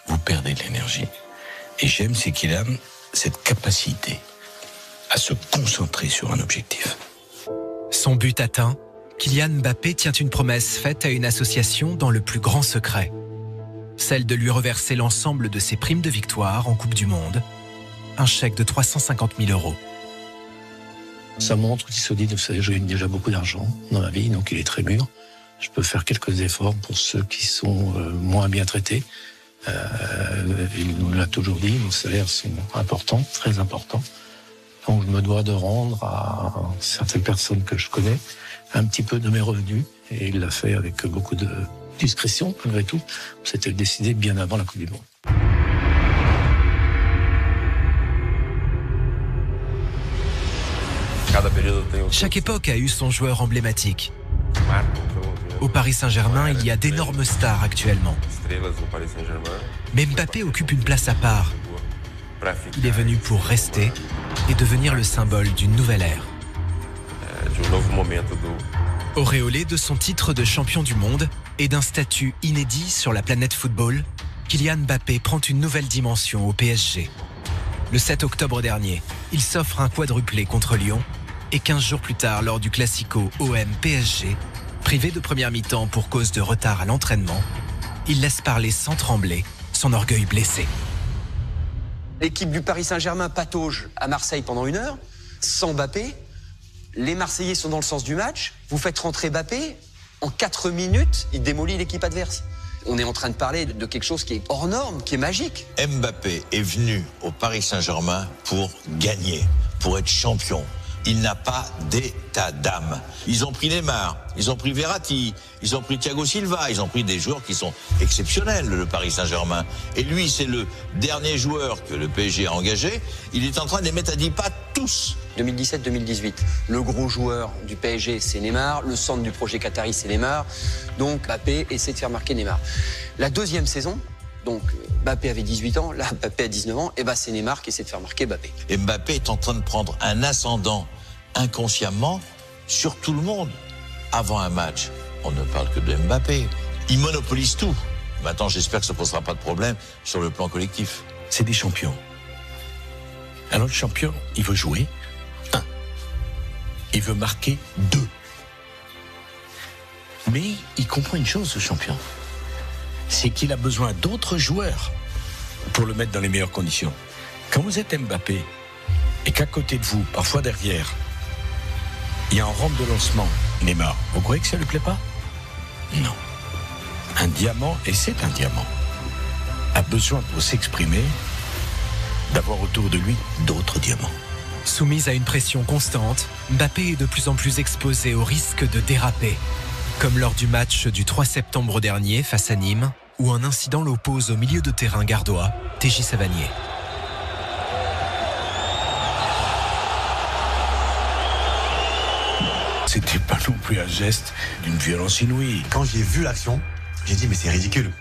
vous perdez de l'énergie. Et j'aime chez Kylian cette capacité à se concentrer sur un objectif. Son but atteint, Kylian Mbappé tient une promesse faite à une association dans le plus grand secret. Celle de lui reverser l'ensemble de ses primes de victoire en Coupe du Monde. Un chèque de 350 000 €. Ça montre qu'il se dit, vous savez, je gagne déjà beaucoup d'argent dans ma vie, donc il est très mûr. Je peux faire quelques efforts pour ceux qui sont moins bien traités. Il nous l'a toujours dit, nos salaires sont importants, très importants. Donc je me dois de rendre à certaines personnes que je connais un petit peu de mes revenus. Et il l'a fait avec beaucoup de discrétion, malgré tout. C'était décidé bien avant la Coupe du Monde. Chaque époque a eu son joueur emblématique. Au Paris Saint-Germain, il y a d'énormes stars actuellement. Mais Mbappé occupe une place à part. Il est venu pour rester et devenir le symbole d'une nouvelle ère. Auréolé de son titre de champion du monde et d'un statut inédit sur la planète football, Kylian Mbappé prend une nouvelle dimension au PSG. Le 7 octobre dernier, il s'offre un quadruplé contre Lyon et 15 jours plus tard, lors du Classico OM-PSG, privé de première mi-temps pour cause de retard à l'entraînement, il laisse parler sans trembler, son orgueil blessé. L'équipe du Paris Saint-Germain patauge à Marseille pendant 1 heure, sans Mbappé. Les Marseillais sont dans le sens du match. Vous faites rentrer Mbappé, en 4 minutes, il démolit l'équipe adverse. On est en train de parler de quelque chose qui est hors norme, qui est magique. Mbappé est venu au Paris Saint-Germain pour gagner, pour être champion. Il n'a pas d'état d'âme. Ils ont pris Neymar, ils ont pris Verratti, ils ont pris Thiago Silva, ils ont pris des joueurs qui sont exceptionnels, le Paris Saint-Germain. Et lui, c'est le dernier joueur que le PSG a engagé. Il est en train de les mettre à 10 pas tous. 2017-2018, le gros joueur du PSG, c'est Neymar. Le centre du projet Qatari, c'est Neymar. Donc Mbappé essaie de faire marquer Neymar. La deuxième saison, donc Mbappé avait 18 ans, là Mbappé a 19 ans, et c'est Neymar qui essaie de faire marquer Mbappé. Et Mbappé est en train de prendre un ascendant inconsciemment sur tout le monde. Avant un match, on ne parle que de Mbappé. Il monopolise tout. Maintenant, j'espère que ça ne posera pas de problème sur le plan collectif. C'est des champions. Un autre champion, il veut jouer. 1. Il veut marquer 2. Mais il comprend une chose, ce champion. C'est qu'il a besoin d'autres joueurs pour le mettre dans les meilleures conditions. Quand vous êtes Mbappé et qu'à côté de vous, parfois derrière, il y a en rampe de lancement Neymar, vous croyez que ça lui plaît pas? Non. Un diamant, et c'est un diamant, a besoin pour s'exprimer d'avoir autour de lui d'autres diamants. Soumise à une pression constante, Mbappé est de plus en plus exposé au risque de déraper. Comme lors du match du 3 septembre dernier face à Nîmes, où un incident l'oppose au milieu de terrain gardois, TJ Savanier. C'était pas non plus un geste d'une violence inouïe. Quand j'ai vu l'action, j'ai dit mais c'est ridicule.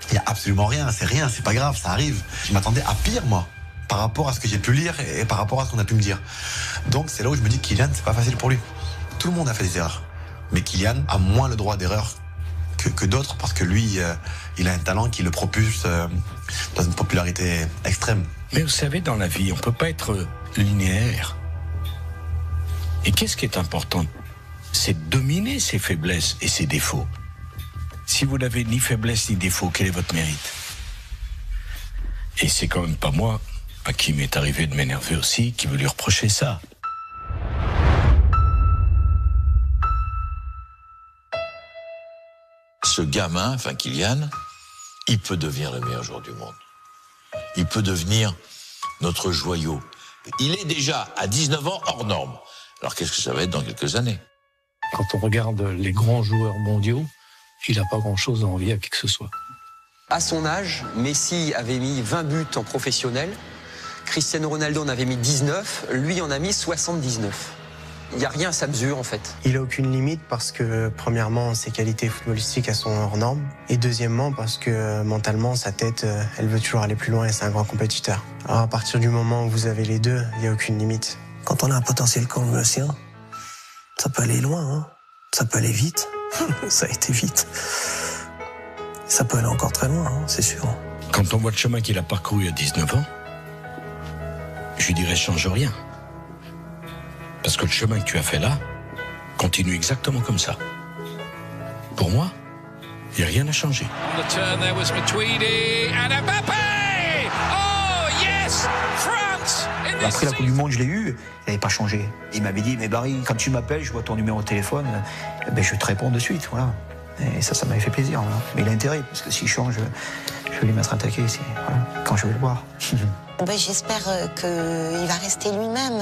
Il n'y a absolument rien, c'est pas grave, ça arrive. Je m'attendais à pire, moi, par rapport à ce que j'ai pu lire et par rapport à ce qu'on a pu me dire. Donc c'est là où je me dis que Kylian, c'est pas facile pour lui. Tout le monde a fait des erreurs. Mais Kylian a moins le droit d'erreur que d'autres parce que lui, il a un talent qui le propulse dans une popularité extrême. Mais vous savez, dans la vie, on peut pas être linéaire. Et qu'est-ce qui est important? C'est de dominer ses faiblesses et ses défauts. Si vous n'avez ni faiblesse ni défaut, quel est votre mérite? Et c'est quand même pas moi, à qui m'est arrivé de m'énerver aussi, qui veut lui reprocher ça. Ce gamin, enfin Kylian, il peut devenir le meilleur joueur du monde. Il peut devenir notre joyau. Il est déjà à 19 ans hors norme. Alors qu'est-ce que ça va être dans quelques années? Quand on regarde les grands joueurs mondiaux, il n'a pas grand-chose à envier à qui que ce soit. À son âge, Messi avait mis 20 buts en professionnel, Cristiano Ronaldo en avait mis 19, lui en a mis 79. Il n'y a rien à sa mesure en fait. Il n'a aucune limite parce que premièrement ses qualités footballistiques elles sont hors normes et deuxièmement parce que mentalement sa tête elle veut toujours aller plus loin et c'est un grand compétiteur. Alors à partir du moment où vous avez les deux, il n'y a aucune limite. Quand on a un potentiel comme le sien, ça peut aller loin, hein. Ça peut aller vite, ça a été vite. Ça peut aller encore très loin, hein, c'est sûr. Quand on voit le chemin qu'il a parcouru à 19 ans, je lui dirais change rien. Parce que le chemin que tu as fait là continue exactement comme ça. Pour moi, il n'y a rien à changer. On the turn there was Matuidi and Mbappé! Oh yes! France! Après la Coupe du Monde, je l'ai eu, il n'avait pas changé. Il m'avait dit, mais Barry, quand tu m'appelles, je vois ton numéro de téléphone, ben je te réponds de suite, voilà. Et ça m'avait fait plaisir, voilà. Mais il a intérêt, parce que s'il change, je vais lui mettre un taquet, voilà, quand je vais le voir. Ben, j'espère qu'il va rester lui-même.